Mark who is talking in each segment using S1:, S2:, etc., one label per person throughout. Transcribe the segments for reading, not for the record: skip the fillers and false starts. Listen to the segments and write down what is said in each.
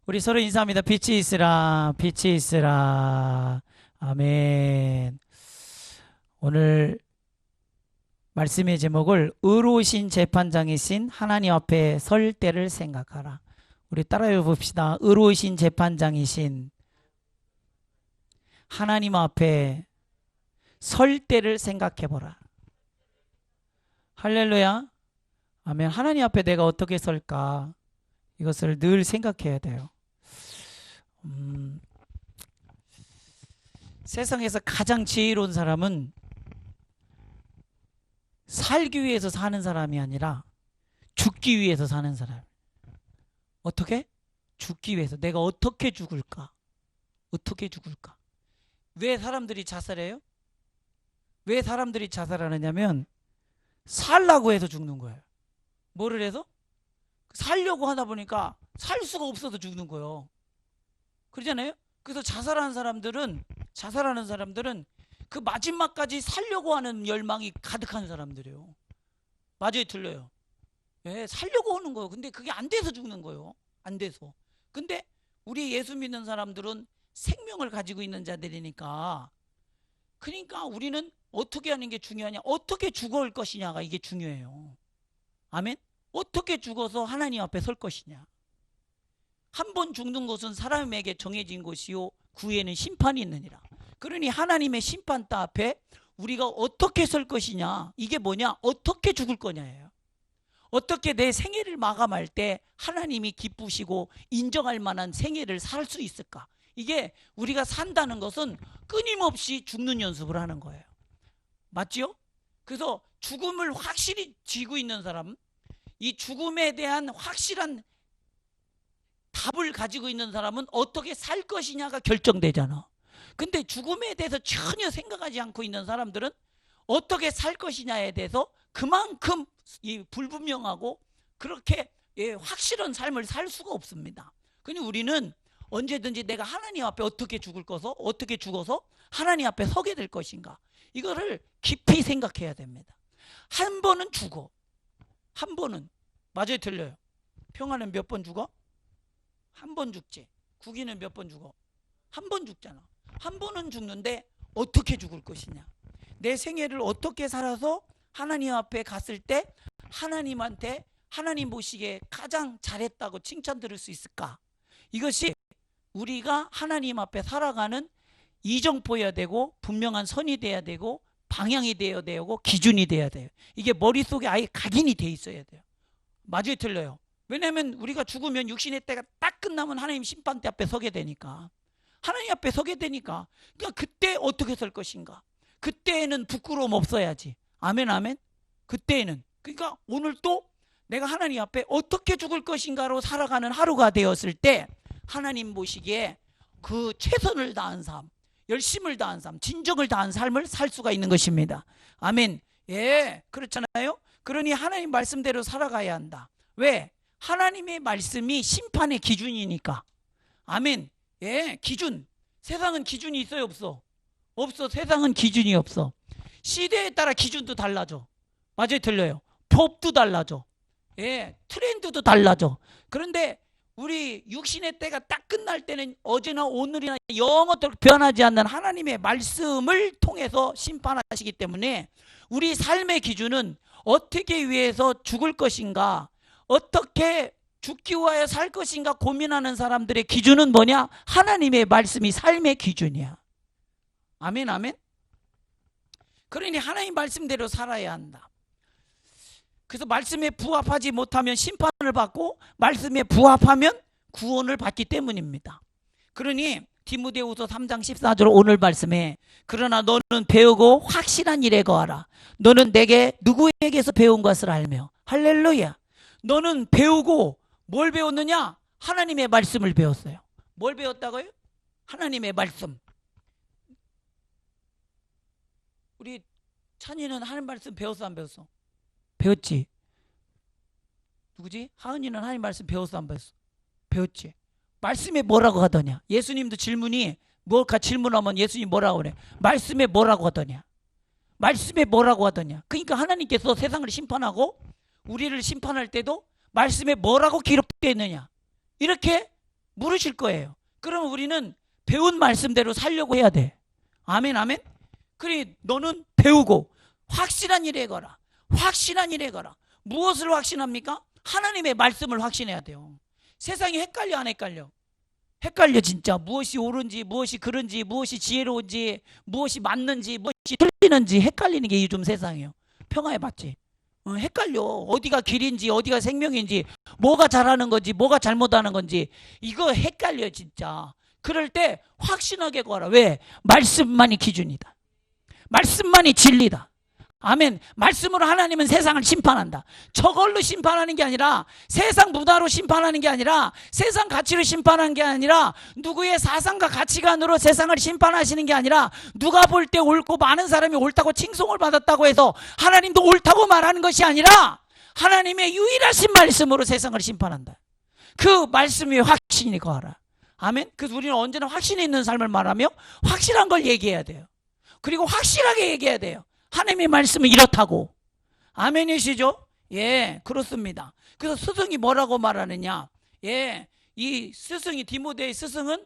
S1: 우리 서로 인사합니다. 빛이 있으라, 빛이 있으라. 아멘. 오늘 말씀의 제목을 의로우신 재판장이신 하나님 앞에 설 때를 생각하라. 우리 따라해 봅시다. 의로우신 재판장이신 하나님 앞에 설 때를 생각해 보라. 할렐루야. 아멘. 하나님 앞에 내가 어떻게 설까? 이것을 늘 생각해야 돼요. 세상에서 가장 지혜로운 사람은 살기 위해서 사는 사람이 아니라 죽기 위해서 사는 사람. 어떻게? 죽기 위해서. 내가 어떻게 죽을까? 어떻게 죽을까? 왜 사람들이 자살해요? 왜 사람들이 자살하느냐면 살라고 해서 죽는 거예요. 뭐를 해서? 살려고 하다 보니까 살 수가 없어서 죽는 거예요. 그러잖아요? 그래서 자살하는 사람들은 그 마지막까지 살려고 하는 열망이 가득한 사람들이에요. 맞아요, 틀려요? 예, 살려고 하는 거예요. 근데 그게 안 돼서 죽는 거예요. 안 돼서. 근데 우리 예수 믿는 사람들은 생명을 가지고 있는 자들이니까, 그러니까 우리는 어떻게 하는 게 중요하냐? 어떻게 죽어올 것이냐가 이게 중요해요. 아멘? 어떻게 죽어서 하나님 앞에 설 것이냐? 한 번 죽는 것은 사람에게 정해진 것이요 그 후에는 심판이 있느니라. 그러니 하나님의 심판대 앞에 우리가 어떻게 설 것이냐, 이게 뭐냐? 어떻게 죽을 거냐예요. 어떻게 내 생애를 마감할 때 하나님이 기쁘시고 인정할 만한 생애를 살 수 있을까? 이게 우리가 산다는 것은 끊임없이 죽는 연습을 하는 거예요. 맞지요? 그래서 죽음을 확실히 쥐고 있는 사람, 이 죽음에 대한 확실한 답을 가지고 있는 사람은 어떻게 살 것이냐가 결정되잖아. 근데 죽음에 대해서 전혀 생각하지 않고 있는 사람들은 어떻게 살 것이냐에 대해서 그만큼 불분명하고 그렇게 확실한 삶을 살 수가 없습니다. 그러니 우리는 언제든지 내가 하나님 앞에 어떻게 죽어서 하나님 앞에 서게 될 것인가, 이거를 깊이 생각해야 됩니다. 한 번은 죽어. 한 번은. 맞아요, 틀려요? 평화는 몇 번 죽어? 한 번 죽지. 국인은 몇 번 죽어? 한 번 죽잖아. 한 번은 죽는데 어떻게 죽을 것이냐, 내 생애를 어떻게 살아서 하나님 앞에 갔을 때 하나님한테 하나님 보시기에 가장 잘했다고 칭찬 들을 수 있을까? 이것이 우리가 하나님 앞에 살아가는 이정표여야 되고, 분명한 선이 돼야 되고, 방향이 되어야 되고, 기준이 돼야 돼요. 이게 머릿속에 아예 각인이 돼 있어야 돼요. 맞아요, 틀려요? 왜냐하면 우리가 죽으면 육신의 때가 딱 끝나면 하나님 심판대 앞에 서게 되니까. 하나님 앞에 서게 되니까. 그러니까 그때 어떻게 설 것인가? 그때에는 부끄러움 없어야지. 아멘, 아멘. 그때에는. 그러니까 오늘 또 내가 하나님 앞에 어떻게 죽을 것인가로 살아가는 하루가 되었을 때 하나님 보시기에 그 최선을 다한 삶, 열심을 다한 삶, 진정을 다한 삶을 살 수가 있는 것입니다. 아멘. 예, 그렇잖아요. 그러니 하나님 말씀대로 살아가야 한다. 왜? 하나님의 말씀이 심판의 기준이니까. 아멘. 예, 기준. 세상은 기준이 있어요, 없어? 없어. 세상은 기준이 없어. 시대에 따라 기준도 달라져. 맞아요, 틀려요? 법도 달라져. 예, 트렌드도 달라져. 그런데 우리 육신의 때가 딱 끝날 때는 어제나 오늘이나 영원토록 변하지 않는 하나님의 말씀을 통해서 심판하시기 때문에 우리 삶의 기준은 어떻게 위해서 죽을 것인가, 어떻게 죽기 위하여 살 것인가 고민하는 사람들의 기준은 뭐냐? 하나님의 말씀이 삶의 기준이야. 아멘, 아멘. 그러니 하나님 말씀대로 살아야 한다. 그래서 말씀에 부합하지 못하면 심판을 받고, 말씀에 부합하면 구원을 받기 때문입니다. 그러니 디모데후서 3장 14절 오늘 말씀에, 그러나 너는 배우고 확실한 일에 거하라. 너는 내게 누구에게서 배운 것을 알며. 할렐루야. 너는 배우고, 뭘 배웠느냐? 하나님의 말씀을 배웠어요. 뭘 배웠다고요? 하나님의 말씀. 우리 찬이는 하나님 말씀 배웠어, 안 배웠어? 배웠지. 누구지? 하은이는 하나님 말씀 배웠어, 안 배웠어? 배웠지. 말씀에 뭐라고 하더냐? 예수님도 질문이 뭘까? 질문하면 예수님 뭐라고 그래? 말씀에 뭐라고 하더냐? 말씀에 뭐라고 하더냐? 그러니까 하나님께서 세상을 심판하고 우리를 심판할 때도 말씀에 뭐라고 기록되어 있느냐, 이렇게 물으실 거예요. 그럼 우리는 배운 말씀대로 살려고 해야 돼. 아멘, 아멘. 그래, 너는 배우고 확실한 일에 해거라. 확실한 일에 해거라. 무엇을 확신합니까? 하나님의 말씀을 확신해야 돼요. 세상이 헷갈려, 안 헷갈려? 헷갈려, 진짜. 무엇이 옳은지, 무엇이 그른지, 무엇이 지혜로운지, 무엇이 맞는지, 무엇이 틀리는지 헷갈리는 게 요즘 세상이에요. 평화에 맞지? 헷갈려. 어디가 길인지, 어디가 생명인지, 뭐가 잘하는 건지, 뭐가 잘못하는 건지, 이거 헷갈려, 진짜. 그럴 때 확신하게 구하라. 왜? 말씀만이 기준이다. 말씀만이 진리다. 아멘. 말씀으로 하나님은 세상을 심판한다. 저걸로 심판하는 게 아니라, 세상 문화로 심판하는 게 아니라, 세상 가치로 심판하는 게 아니라, 누구의 사상과 가치관으로 세상을 심판하시는 게 아니라, 누가 볼 때 옳고 많은 사람이 옳다고 칭송을 받았다고 해서 하나님도 옳다고 말하는 것이 아니라, 하나님의 유일하신 말씀으로 세상을 심판한다. 그 말씀이 확신이 거하라. 아멘. 그래서 우리는 언제나 확신이 있는 삶을 말하며 확실한 걸 얘기해야 돼요. 그리고 확실하게 얘기해야 돼요. 하나님의 말씀은 이렇다고. 아멘이시죠? 예, 그렇습니다. 그래서 스승이 뭐라고 말하느냐? 예, 이 스승이, 디모데의 스승은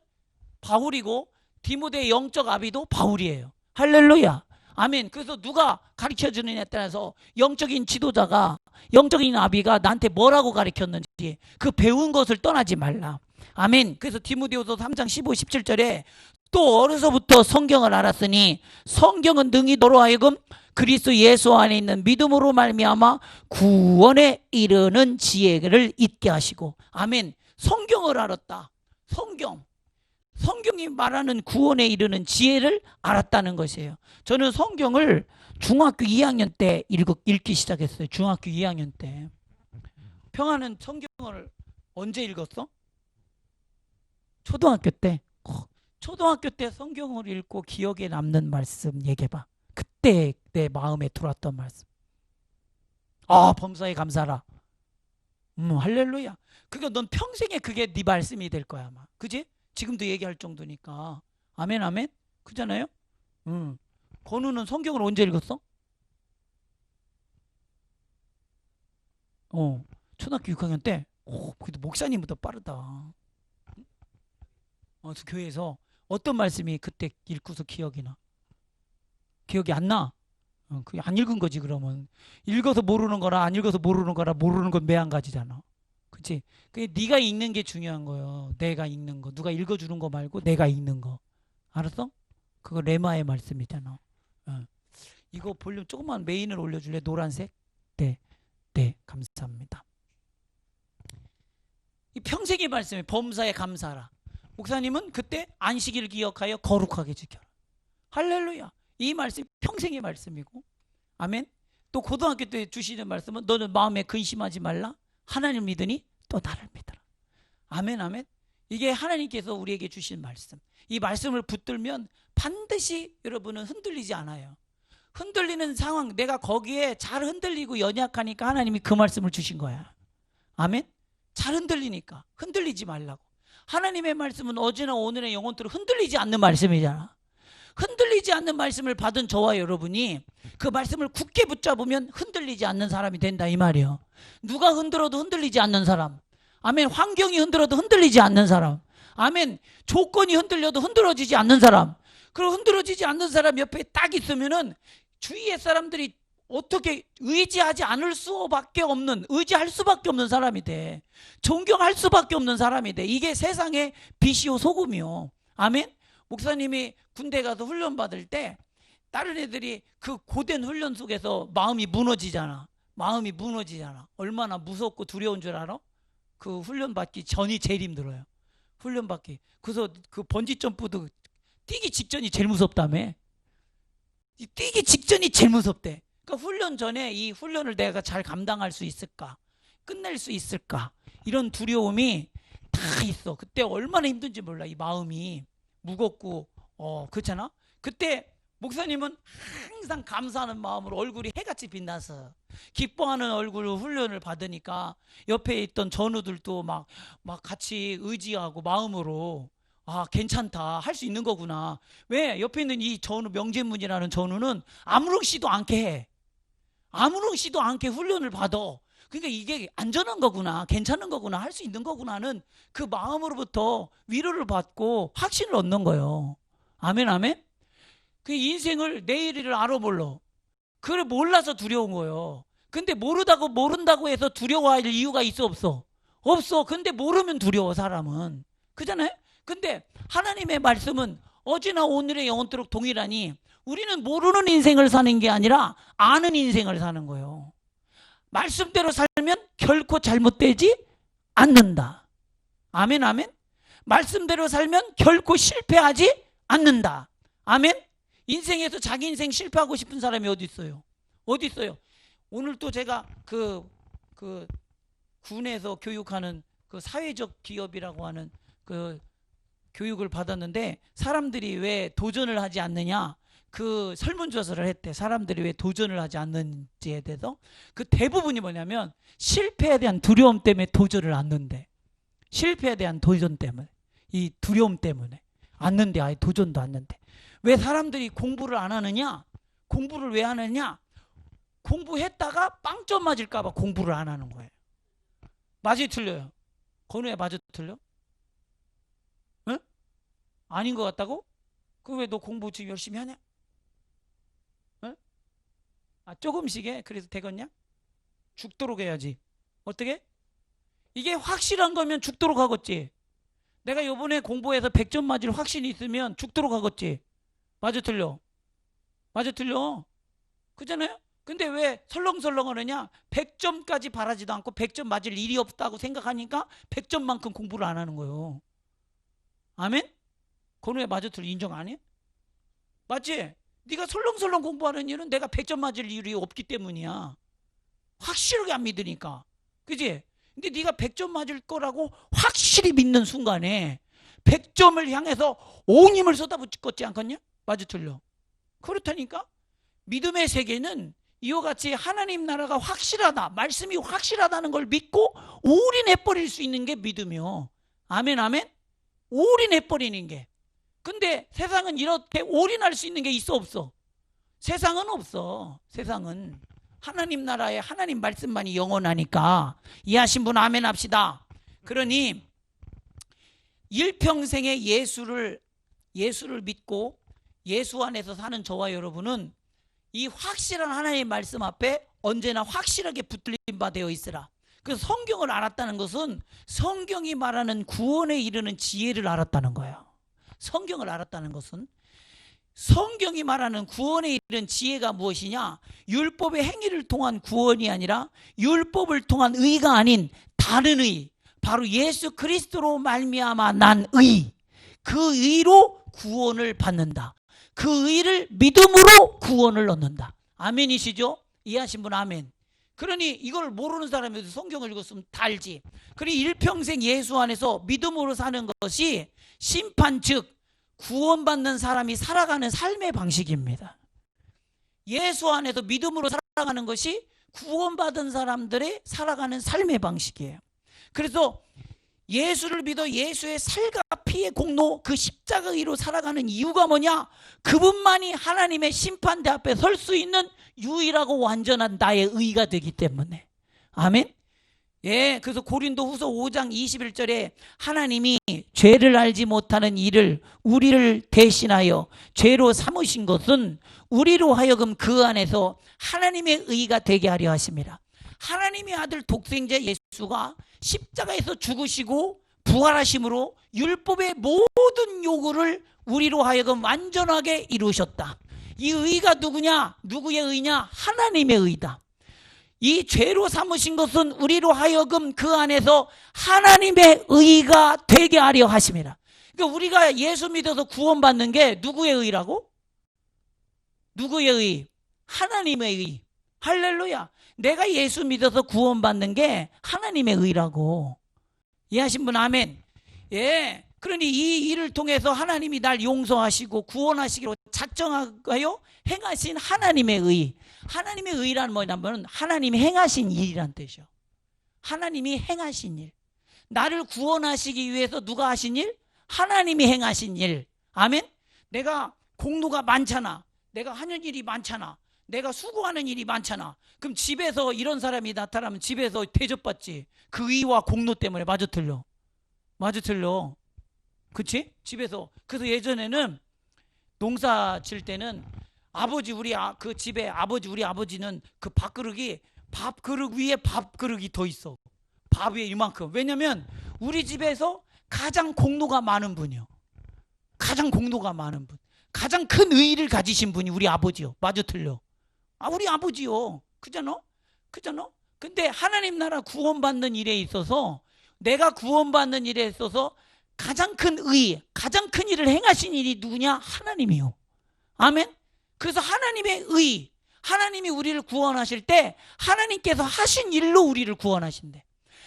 S1: 바울이고, 디모데의 영적 아비도 바울이에요. 할렐루야. 아멘. 그래서 누가 가르쳐 주느냐에 따라서 영적인 지도자가, 영적인 아비가 나한테 뭐라고 가르쳤는지 그 배운 것을 떠나지 말라. 아멘. 그래서 디모데후서 3장 15, 17절에 또 어려서부터 성경을 알았으니 성경은 능히 너로 하여금 그리스도 예수 안에 있는 믿음으로 말미암아 구원에 이르는 지혜를 잊게 하시고. 아멘. 성경을 알았다. 성경이 말하는 구원에 이르는 지혜를 알았다는 것이에요. 저는 성경을 중학교 2학년 때 읽기 시작했어요. 중학교 2학년 때. 평화는 성경을 언제 읽었어? 초등학교 때. 초등학교 때 성경을 읽고 기억에 남는 말씀 얘기해봐. 그때 내 마음에 들어왔던 말씀. 범사에 감사라. 할렐루야. 그러니까 넌 평생에 그게 네 말씀이 될 거야 아마. 그지? 지금도 얘기할 정도니까. 아멘, 아멘. 그잖아요? 건우는 성경을 언제 읽었어? 초등학교 6학년 때. 그래도 목사님보다 빠르다. 교회에서 어떤 말씀이 그때 읽고서 기억이 나? 기억이 안 나? 그게 안 읽은 거지. 그러면 읽어서 모르는 거나 안 읽어서 모르는 거나 모르는 건 매한가지잖아. 그치? 그게 네가 읽는 게 중요한 거예요. 내가 읽는 거. 누가 읽어주는 거 말고 내가 읽는 거. 알았어? 그거 레마의 말씀이잖아. 이거 볼륨 조금만 메인을 올려줄래? 노란색? 네, 감사합니다. 이 평생의 말씀이 범사에 감사하라. 목사님은 그때 안식일 기억하여 거룩하게 지켜라. 할렐루야. 이 말씀이 평생의 말씀이고. 아멘. 또 고등학교 때 주시는 말씀은 너는 마음에 근심하지 말라. 하나님을 믿으니 또 나를 믿어라. 아멘, 아멘. 이게 하나님께서 우리에게 주신 말씀. 이 말씀을 붙들면 반드시 여러분은 흔들리지 않아요. 흔들리는 상황, 내가 거기에 잘 흔들리고 연약하니까 하나님이 그 말씀을 주신 거야. 아멘. 잘 흔들리니까 흔들리지 말라고. 하나님의 말씀은 어제나 오늘의 영혼들은 흔들리지 않는 말씀이잖아. 흔들리지 않는 말씀을 받은 저와 여러분이 그 말씀을 굳게 붙잡으면 흔들리지 않는 사람이 된다 이 말이에요. 누가 흔들어도 흔들리지 않는 사람. 아멘. 환경이 흔들어도 흔들리지 않는 사람. 아멘. 조건이 흔들려도 흔들어지지 않는 사람. 그리고 흔들어지지 않는 사람 옆에 딱 있으면은 주위의 사람들이 어떻게 의지하지 않을 수밖에 없는, 의지할 수밖에 없는 사람이 돼. 존경할 수밖에 없는 사람이 돼. 이게 세상의 빛이요 소금이요. 아멘. 목사님이 군대 가서 훈련 받을 때 다른 애들이 그 고된 훈련 속에서 마음이 무너지잖아. 얼마나 무섭고 두려운 줄 알아? 그 훈련 받기 전이 제일 힘들어요. 훈련 받기. 그래서 그 번지 점프도 뛰기 직전이 제일 무섭다며. 뛰기 직전이 제일 무섭대. 그러니까 훈련 전에 이 훈련을 내가 잘 감당할 수 있을까? 끝낼 수 있을까? 이런 두려움이 다 있어. 그때 얼마나 힘든지 몰라. 이 마음이 무겁고 그렇잖아. 그때 목사님은 항상 감사하는 마음으로 얼굴이 해같이 빛나서 기뻐하는 얼굴로 훈련을 받으니까 옆에 있던 전우들도 막 같이 의지하고 마음으로 괜찮다, 할 수 있는 거구나. 왜? 옆에 있는 이 전우, 명재문이라는 전우는 아무렇지도 않게 해. 아무렇지도 않게 훈련을 받아. 그러니까 이게 안전한 거구나, 괜찮은 거구나, 할 수 있는 거구나는 그 마음으로부터 위로를 받고 확신을 얻는 거예요. 아멘, 아멘. 그 인생을 내일을 알아 몰라. 그걸 몰라서 두려운 거예요. 근데 모른다고 해서 두려워할 이유가 있어, 없어? 없어. 근데 모르면 두려워, 사람은. 그잖아요? 근데 하나님의 말씀은 어제나 오늘의 영원토록 동일하니 우리는 모르는 인생을 사는 게 아니라 아는 인생을 사는 거예요. 말씀대로 살면 결코 잘못되지 않는다. 아멘, 아멘. 말씀대로 살면 결코 실패하지 않는다. 아멘. 인생에서 자기 인생 실패하고 싶은 사람이 어디 있어요? 어디 있어요? 오늘 또 제가 그 군에서 교육하는 그 사회적 기업이라고 하는 그 교육을 받았는데, 사람들이 왜 도전을 하지 않느냐, 그 설문조사를 했대. 사람들이 왜 도전을 하지 않는지에 대해서. 그 대부분이 뭐냐면 실패에 대한 두려움 때문에 도전을 않는데, 실패에 대한 도전 때문에, 이 두려움 때문에 않는데, 아예 도전도 않는데. 왜 사람들이 공부를 안 하느냐? 공부를 왜 하느냐? 공부했다가 빵점 맞을까 봐 공부를 안 하는 거예요. 맞아요, 틀려요? 건우야, 맞아, 틀려? 응? 아닌 것 같다고? 그 왜 너 공부 지금 열심히 하냐? 응? 아, 조금씩 해. 그래서 되겠냐? 죽도록 해야지. 어떻게? 이게 확실한 거면 죽도록 하겠지. 내가 요번에 공부해서 100점 맞을 확신이 있으면 죽도록 하겠지. 맞아, 틀려? 맞아, 틀려? 그잖아요? 근데 왜 설렁설렁 하느냐? 100점까지 바라지도 않고 100점 맞을 일이 없다고 생각하니까 100점만큼 공부를 안 하는 거예요. 아멘? 건우야, 맞아, 틀려? 인정 안 해? 맞지? 네가 설렁설렁 공부하는 이유는 내가 100점 맞을 일이 없기 때문이야. 확실하게 안 믿으니까. 그지? 근데 네가 100점 맞을 거라고 확실히 믿는 순간에 100점을 향해서 온 힘을 쏟아붓지 않겠냐? 맞아, 틀려? 그렇다니까? 믿음의 세계는 이와 같이 하나님 나라가 확실하다, 말씀이 확실하다는 걸 믿고 올인해버릴 수 있는 게 믿음이요. 아멘, 아멘. 올인해버리는 게. 근데 세상은 이렇게 올인할 수 있는 게 있어, 없어? 세상은 없어. 세상은 하나님 나라에 하나님 말씀만이 영원하니까. 이해하신 분 아멘 합시다. 그러니 일평생의 예수를 믿고 예수 안에서 사는 저와 여러분은 이 확실한 하나님의 말씀 앞에 언제나 확실하게 붙들림 바 되어 있으라. 그래서 성경을 알았다는 것은 성경이 말하는 구원에 이르는 지혜를 알았다는 거예요. 성경을 알았다는 것은 성경이 말하는 구원에 이르는 지혜가 무엇이냐? 율법의 행위를 통한 구원이 아니라 율법을 통한 의가 아닌 다른 의, 바로 예수 그리스도로 말미암아 난 의, 그 의로 구원을 받는다. 그 의를 믿음으로 구원을 얻는다. 아멘이시죠? 이해하신 분 아멘. 그러니 이걸 모르는 사람이 성경을 읽었으면 다 알지. 그러니 일평생 예수 안에서 믿음으로 사는 것이 심판, 즉 구원받는 사람이 살아가는 삶의 방식입니다. 예수 안에서 믿음으로 살아가는 것이 구원받은 사람들의 살아가는 삶의 방식이에요. 그래서 예수를 믿어 예수의 살과 피의 공로, 그 십자가 의로 살아가는 이유가 뭐냐? 그분만이 하나님의 심판대 앞에 설 수 있는 유일하고 완전한 나의 의가 되기 때문에. 아멘. 예, 그래서 고린도후서 5장 21절에 하나님이 죄를 알지 못하는 이를 우리를 대신하여 죄로 삼으신 것은 우리로 하여금 그 안에서 하나님의 의가 되게 하려 하십니다. 하나님의 아들 독생자 예수가 십자가에서 죽으시고 부활하심으로 율법의 모든 요구를 우리로 하여금 완전하게 이루셨다. 이 의가 누구냐? 누구의 의냐? 하나님의 의다. 이 죄로 삼으신 것은 우리로 하여금 그 안에서 하나님의 의가 되게 하려 하심이라. 그러니까 우리가 예수 믿어서 구원받는 게 누구의 의라고? 누구의 의? 하나님의 의. 할렐루야. 내가 예수 믿어서 구원받는 게 하나님의 의라고. 이해하신 분 아멘. 예. 그러니 이 일을 통해서 하나님이 날 용서하시고 구원하시기로 작정하여 행하신 하나님의 의. 하나님의 의란 뭐냐면 하나님이 행하신 일이란 뜻이요. 하나님이 행하신 일. 나를 구원하시기 위해서 누가 하신 일? 하나님이 행하신 일. 아멘. 내가 공로가 많잖아. 내가 하는 일이 많잖아. 내가 수고하는 일이 많잖아. 그럼 집에서 이런 사람이 나타나면 집에서 대접받지. 그 의와 공로 때문에. 맞아 틀려? 맞아 틀려? 그치? 집에서. 그래서 예전에는 농사 질 때는 아버지 우리 그 집에 아버지 우리 아버지는 그 밥그릇이 밥그릇 위에 밥그릇이 더 있어. 밥 위에 이만큼. 왜냐면 우리 집에서 가장 공로가 많은 분이요. 가장 공로가 많은 분. 가장 큰 의의를 가지신 분이 우리 아버지요. 맞아 틀려? 우리 아버지요. 그잖아? 그잖아? 근데 하나님 나라 구원받는 일에 있어서 내가 구원받는 일에 있어서 가장 큰 의, 가장 큰 일을 행하신 일이 누구냐? 하나님이요. 아멘? 그래서 하나님의 의, 하나님이 우리를 구원하실 때 하나님께서 하신 일로 우리를 구원하신대.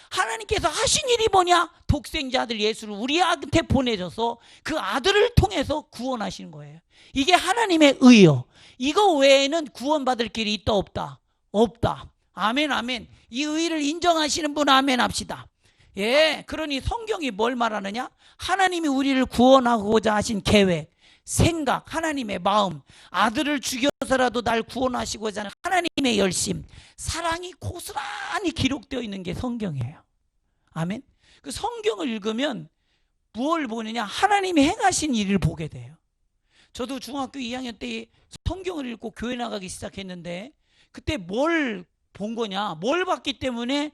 S1: 하나님께서 하신 일이 뭐냐? 독생자 아들 예수를 우리한테 보내줘서 그 아들을 통해서 구원하시는 거예요. 이게 하나님의 의요. 이거 외에는 구원받을 길이 있다 없다? 없다. 아멘 아멘. 이 의를 인정하시는 분 아멘 합시다. 예, 그러니 성경이 뭘 말하느냐? 하나님이 우리를 구원하고자 하신 계획, 생각, 하나님의 마음, 아들을 죽여서라도 날 구원하시고자 하는 하나님의 열심, 사랑이 고스란히 기록되어 있는 게 성경이에요. 아멘. 그 성경을 읽으면 무엇을 보느냐? 하나님이 행하신 일을 보게 돼요. 저도 중학교 2학년 때 성경을 읽고 교회 나가기 시작했는데 그때 뭘 본 거냐? 뭘 봤기 때문에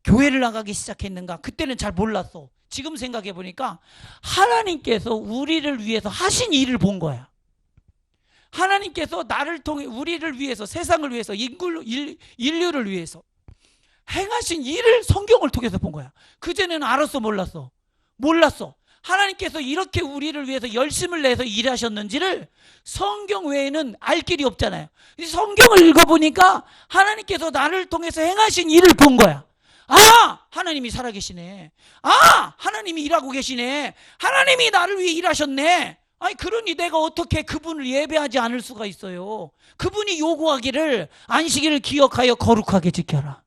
S1: 교회를 나가기 시작했는가? 그때는 잘 몰랐어. 지금 생각해 보니까 하나님께서 우리를 위해서 하신 일을 본 거야. 하나님께서 나를 통해 우리를 위해서, 세상을 위해서, 인류를 위해서 행하신 일을 성경을 통해서 본 거야. 그전에는 알았어 몰랐어? 몰랐어. 하나님께서 이렇게 우리를 위해서 열심을 내서 일하셨는지를 성경 외에는 알 길이 없잖아요. 성경을 읽어보니까 하나님께서 나를 통해서 행하신 일을 본 거야. 하나님이 살아계시네. 하나님이 일하고 계시네. 하나님이 나를 위해 일하셨네. 그러니 내가 어떻게 그분을 예배하지 않을 수가 있어요. 그분이 요구하기를 안식일을 기억하여 거룩하게 지켜라.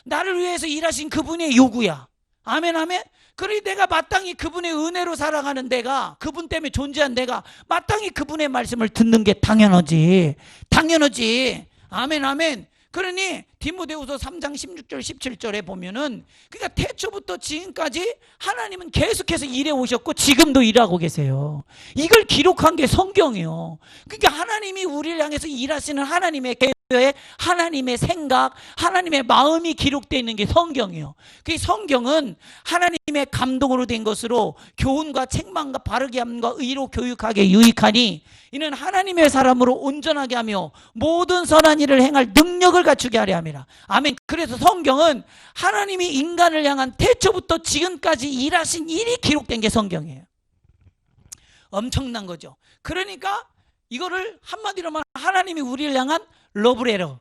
S1: 나를 위해서 일하신 그분의 요구야. 아멘 아멘. 그러니 내가 마땅히 그분의 은혜로 살아가는 내가, 그분 때문에 존재한 내가 마땅히 그분의 말씀을 듣는 게 당연하지. 당연하지. 아멘 아멘. 그러니 디모데후서 3장 16절 17절에 보면은 그러니까 태초부터 지금까지 하나님은 계속해서 일해 오셨고 지금도 일하고 계세요. 이걸 기록한 게 성경이에요. 그러니까 하나님이 우리를 향해서 일하시는 하나님의 계획, 하나님의 생각, 하나님의 마음이 기록되어 있는 게 성경이에요. 그 성경은 하나님의 감동으로 된 것으로 교훈과 책망과 바르게 함과 의로 교육하게 유익하니 이는 하나님의 사람으로 온전하게 하며 모든 선한 일을 행할 능력을 갖추게 하려 함이라. 아멘. 그래서 성경은 하나님이 인간을 향한 태초부터 지금까지 일하신 일이 기록된 게 성경이에요. 엄청난 거죠. 그러니까 이거를 한마디로 말하면 하나님이 우리를 향한 러브레터,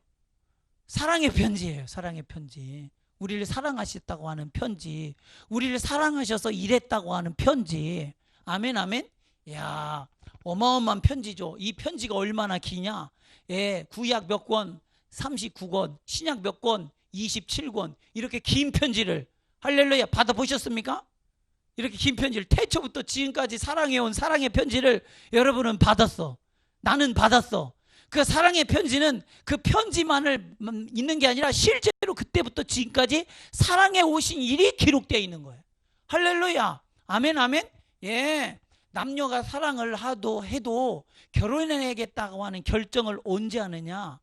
S1: 사랑의 편지예요. 사랑의 편지. 우리를 사랑하셨다고 하는 편지, 우리를 사랑하셔서 일했다고 하는 편지. 아멘 아멘. 야, 어마어마한 편지죠. 이 편지가 얼마나 기냐? 예, 구약 몇 권? 39권, 신약 몇 권? 27권. 이렇게 긴 편지를, 할렐루야, 받아보셨습니까? 이렇게 긴 편지를, 태초부터 지금까지 사랑해온 사랑의 편지를 여러분은 받았어. 나는 받았어. 그 사랑의 편지는 그 편지만을 있는 게 아니라 실제로 그때부터 지금까지 사랑해 오신 일이 기록되어 있는 거예요. 할렐루야. 아멘 아멘. 예, 남녀가 사랑을 해도 결혼해야겠다고 하는 결정을 언제 하느냐?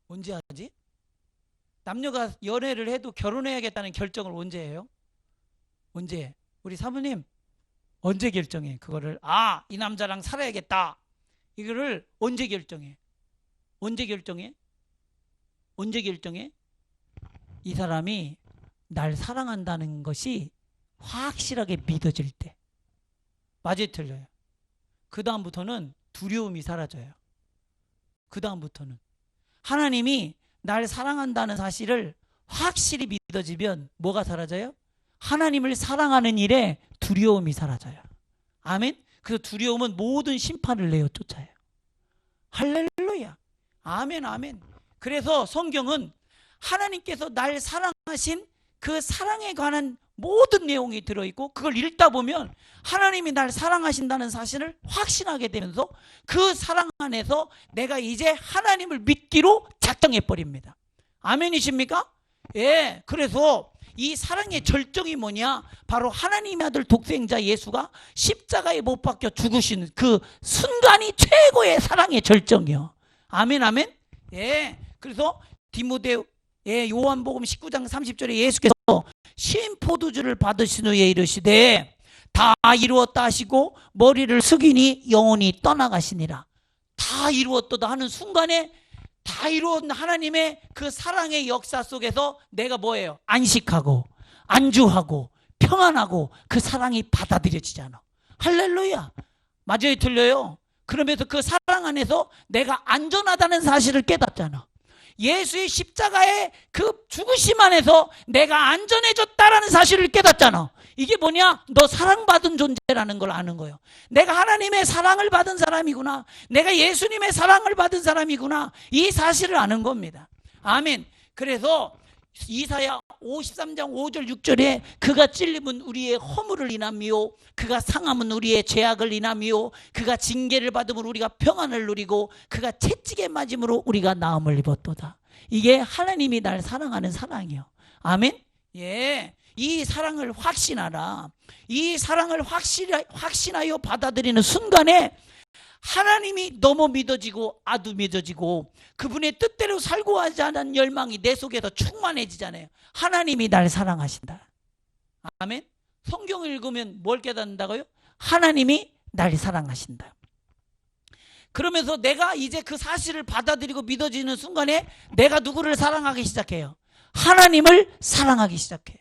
S1: 언제 하지? 남녀가 연애를 해도 결혼해야겠다는 결정을 언제 해요? 언제? 우리 사모님 언제 결정해? 그거를 이 남자랑 살아야겠다. 이거를 언제 결정해? 언제 결정해? 언제 결정해? 이 사람이 날 사랑한다는 것이 확실하게 믿어질 때. 맞아요, 틀려요? 그 다음부터는 두려움이 사라져요. 그 다음부터는 하나님이 날 사랑한다는 사실을 확실히 믿어지면 뭐가 사라져요? 하나님을 사랑하는 일에 두려움이 사라져요. 아멘. 그래서 두려움은 모든 심판을 내어 쫓아요. 할렐루야. 아멘 아멘. 그래서 성경은 하나님께서 날 사랑하신 그 사랑에 관한 모든 내용이 들어있고, 그걸 읽다 보면 하나님이 날 사랑하신다는 사실을 확신하게 되면서 그 사랑 안에서 내가 이제 하나님을 믿기로 작정해 버립니다. 아멘이십니까? 예. 그래서 이 사랑의 절정이 뭐냐? 바로 하나님의 아들 독생자 예수가 십자가에 못 박혀 죽으신 그 순간이 최고의 사랑의 절정이요. 아멘, 아멘. 예. 그래서 디모데, 요한복음 19장 30절에 예수께서 신포도주를 받으신 후에 이르시되 다 이루었다 하시고 머리를 숙이니 영혼이 떠나가시니라. 다 이루었다 하는 순간에 다 이루었는 하나님의 그 사랑의 역사 속에서 내가 뭐예요? 안식하고 안주하고 평안하고 그 사랑이 받아들여지잖아. 할렐루야. 맞아요, 틀려요? 그러면서 그 사랑 안에서 내가 안전하다는 사실을 깨닫잖아. 예수의 십자가의 그 죽으심 안에서 내가 안전해졌다라는 사실을 깨닫잖아. 이게 뭐냐? 너 사랑받은 존재라는 걸 아는 거예요. 내가 하나님의 사랑을 받은 사람이구나. 내가 예수님의 사랑을 받은 사람이구나. 이 사실을 아는 겁니다. 아멘. 그래서 이사야 53장 5절 6절에 그가 찔림은 우리의 허물을 인함이요 그가 상함은 우리의 죄악을 인함이요 그가 징계를 받음으로 우리가 평안을 누리고 그가 채찍에 맞음으로 우리가 나음을 입었도다. 이게 하나님이 날 사랑하는 사랑이요. 아멘. 예. 이 사랑을 확신하라. 이 사랑을 확신하여 받아들이는 순간에 하나님이 너무 믿어지고 아두 믿어지고 그분의 뜻대로 살고 하지 않은 열망이 내 속에서 충만해지잖아요. 하나님이 날 사랑하신다. 아멘. 성경을 읽으면 뭘 깨닫는다고요? 하나님이 날 사랑하신다. 그러면서 내가 이제 그 사실을 받아들이고 믿어지는 순간에 내가 누구를 사랑하기 시작해요? 하나님을 사랑하기 시작해요.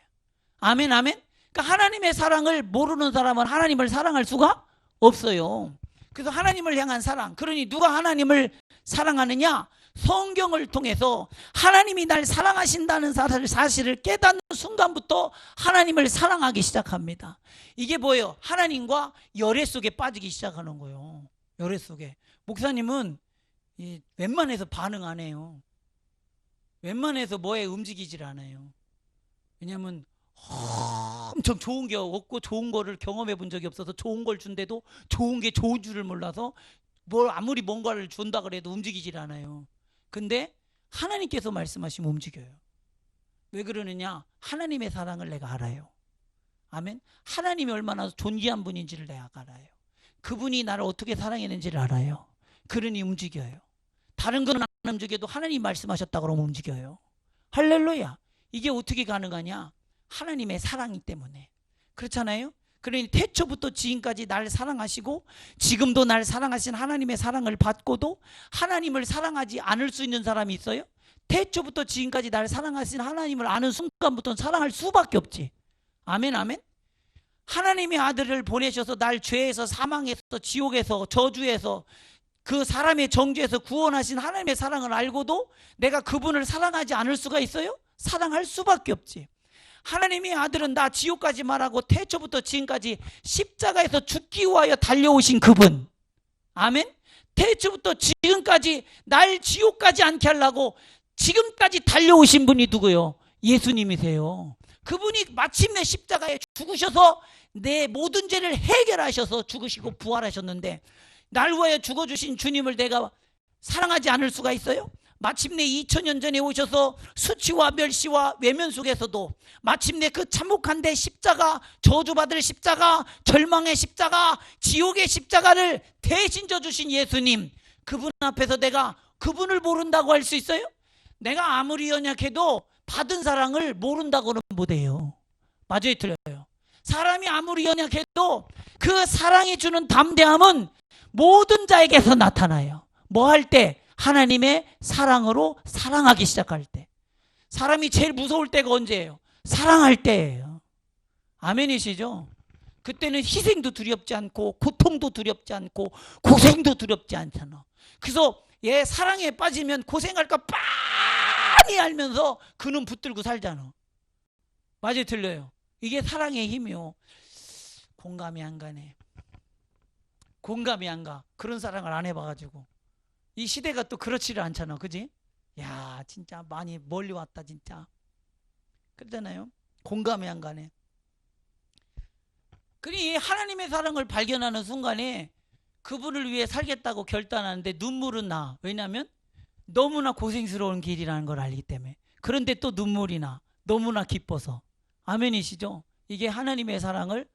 S1: 아멘, 아멘. 그러니까 하나님의 사랑을 모르는 사람은 하나님을 사랑할 수가 없어요. 그래서 하나님을 향한 사랑. 그러니 누가 하나님을 사랑하느냐? 성경을 통해서 하나님이 날 사랑하신다는 사실을 깨닫는 순간부터 하나님을 사랑하기 시작합니다. 이게 뭐예요? 하나님과 열애 속에 빠지기 시작하는 거예요. 열애 속에. 목사님은 웬만해서 반응 안 해요. 웬만해서 뭐에 움직이질 않아요. 왜냐하면 엄청 좋은 게 없고 좋은 거를 경험해 본 적이 없어서 좋은 걸 준데도 좋은 게 좋은 줄을 몰라서 뭘 아무리 뭔가를 준다 그래도 움직이질 않아요. 근데 하나님께서 말씀하시면 움직여요. 왜 그러느냐? 하나님의 사랑을 내가 알아요. 아멘. 하나님이 얼마나 존귀한 분인지를 내가 알아요. 그분이 나를 어떻게 사랑했는지를 알아요. 그러니 움직여요. 다른 거는 안 움직여도 하나님 말씀하셨다 그러면 움직여요. 할렐루야. 이게 어떻게 가능하냐? 하나님의 사랑이기 때문에. 그렇잖아요? 그러니 태초부터 지금까지 날 사랑하시고 지금도 날 사랑하신 하나님의 사랑을 받고도 하나님을 사랑하지 않을 수 있는 사람이 있어요? 태초부터 지금까지 날 사랑하신 하나님을 아는 순간부터는 사랑할 수밖에 없지. 아멘, 아멘. 하나님의 아들을 보내셔서 날 죄에서 사망에서 지옥에서 저주에서 그 사람의 정죄에서 구원하신 하나님의 사랑을 알고도 내가 그분을 사랑하지 않을 수가 있어요? 사랑할 수밖에 없지. 하나님의 아들은 나 지옥까지 말하고 태초부터 지금까지 십자가에서 죽기 위하여 달려오신 그분. 아멘. 태초부터 지금까지 날 지옥까지 않게 하려고 지금까지 달려오신 분이 누구요? 예수님이세요. 그분이 마침내 십자가에 죽으셔서 내 모든 죄를 해결하셔서 죽으시고 부활하셨는데 날 위하여 죽어주신 주님을 내가 사랑하지 않을 수가 있어요? 마침내 2000년 전에 오셔서 수치와 멸시와 외면 속에서도 마침내 그 참혹한데 십자가, 저주받을 십자가, 절망의 십자가, 지옥의 십자가를 대신 져주신 예수님, 그분 앞에서 내가 그분을 모른다고 할 수 있어요? 내가 아무리 연약해도 받은 사랑을 모른다고는 못해요. 맞아요, 틀려요? 사람이 아무리 연약해도 그 사랑이 주는 담대함은 모든 자에게서 나타나요. 뭐 할 때? 하나님의 사랑으로 사랑하기 시작할 때. 사람이 제일 무서울 때가 언제예요? 사랑할 때예요. 아멘이시죠? 그때는 희생도 두렵지 않고 고통도 두렵지 않고 고생도 두렵지 않잖아. 그래서 얘 사랑에 빠지면 고생할까 빤히 알면서 그는 붙들고 살잖아. 맞아요, 틀려요? 이게 사랑의 힘이요. 공감이 안 가네. 공감이 안 가. 그런 사랑을 안 해봐가지고. 이 시대가 또 그렇지를 않잖아. 그지? 야, 진짜 많이 멀리 왔다 진짜. 그러잖아요. 공감이 안 가네. 그러니 하나님의 사랑을 발견하는 순간에 그분을 위해 살겠다고 결단하는데 눈물은 나. 왜냐하면 너무나 고생스러운 길이라는 걸 알기 때문에. 그런데 또 눈물이 나. 너무나 기뻐서. 아멘이시죠? 이게 하나님의 사랑을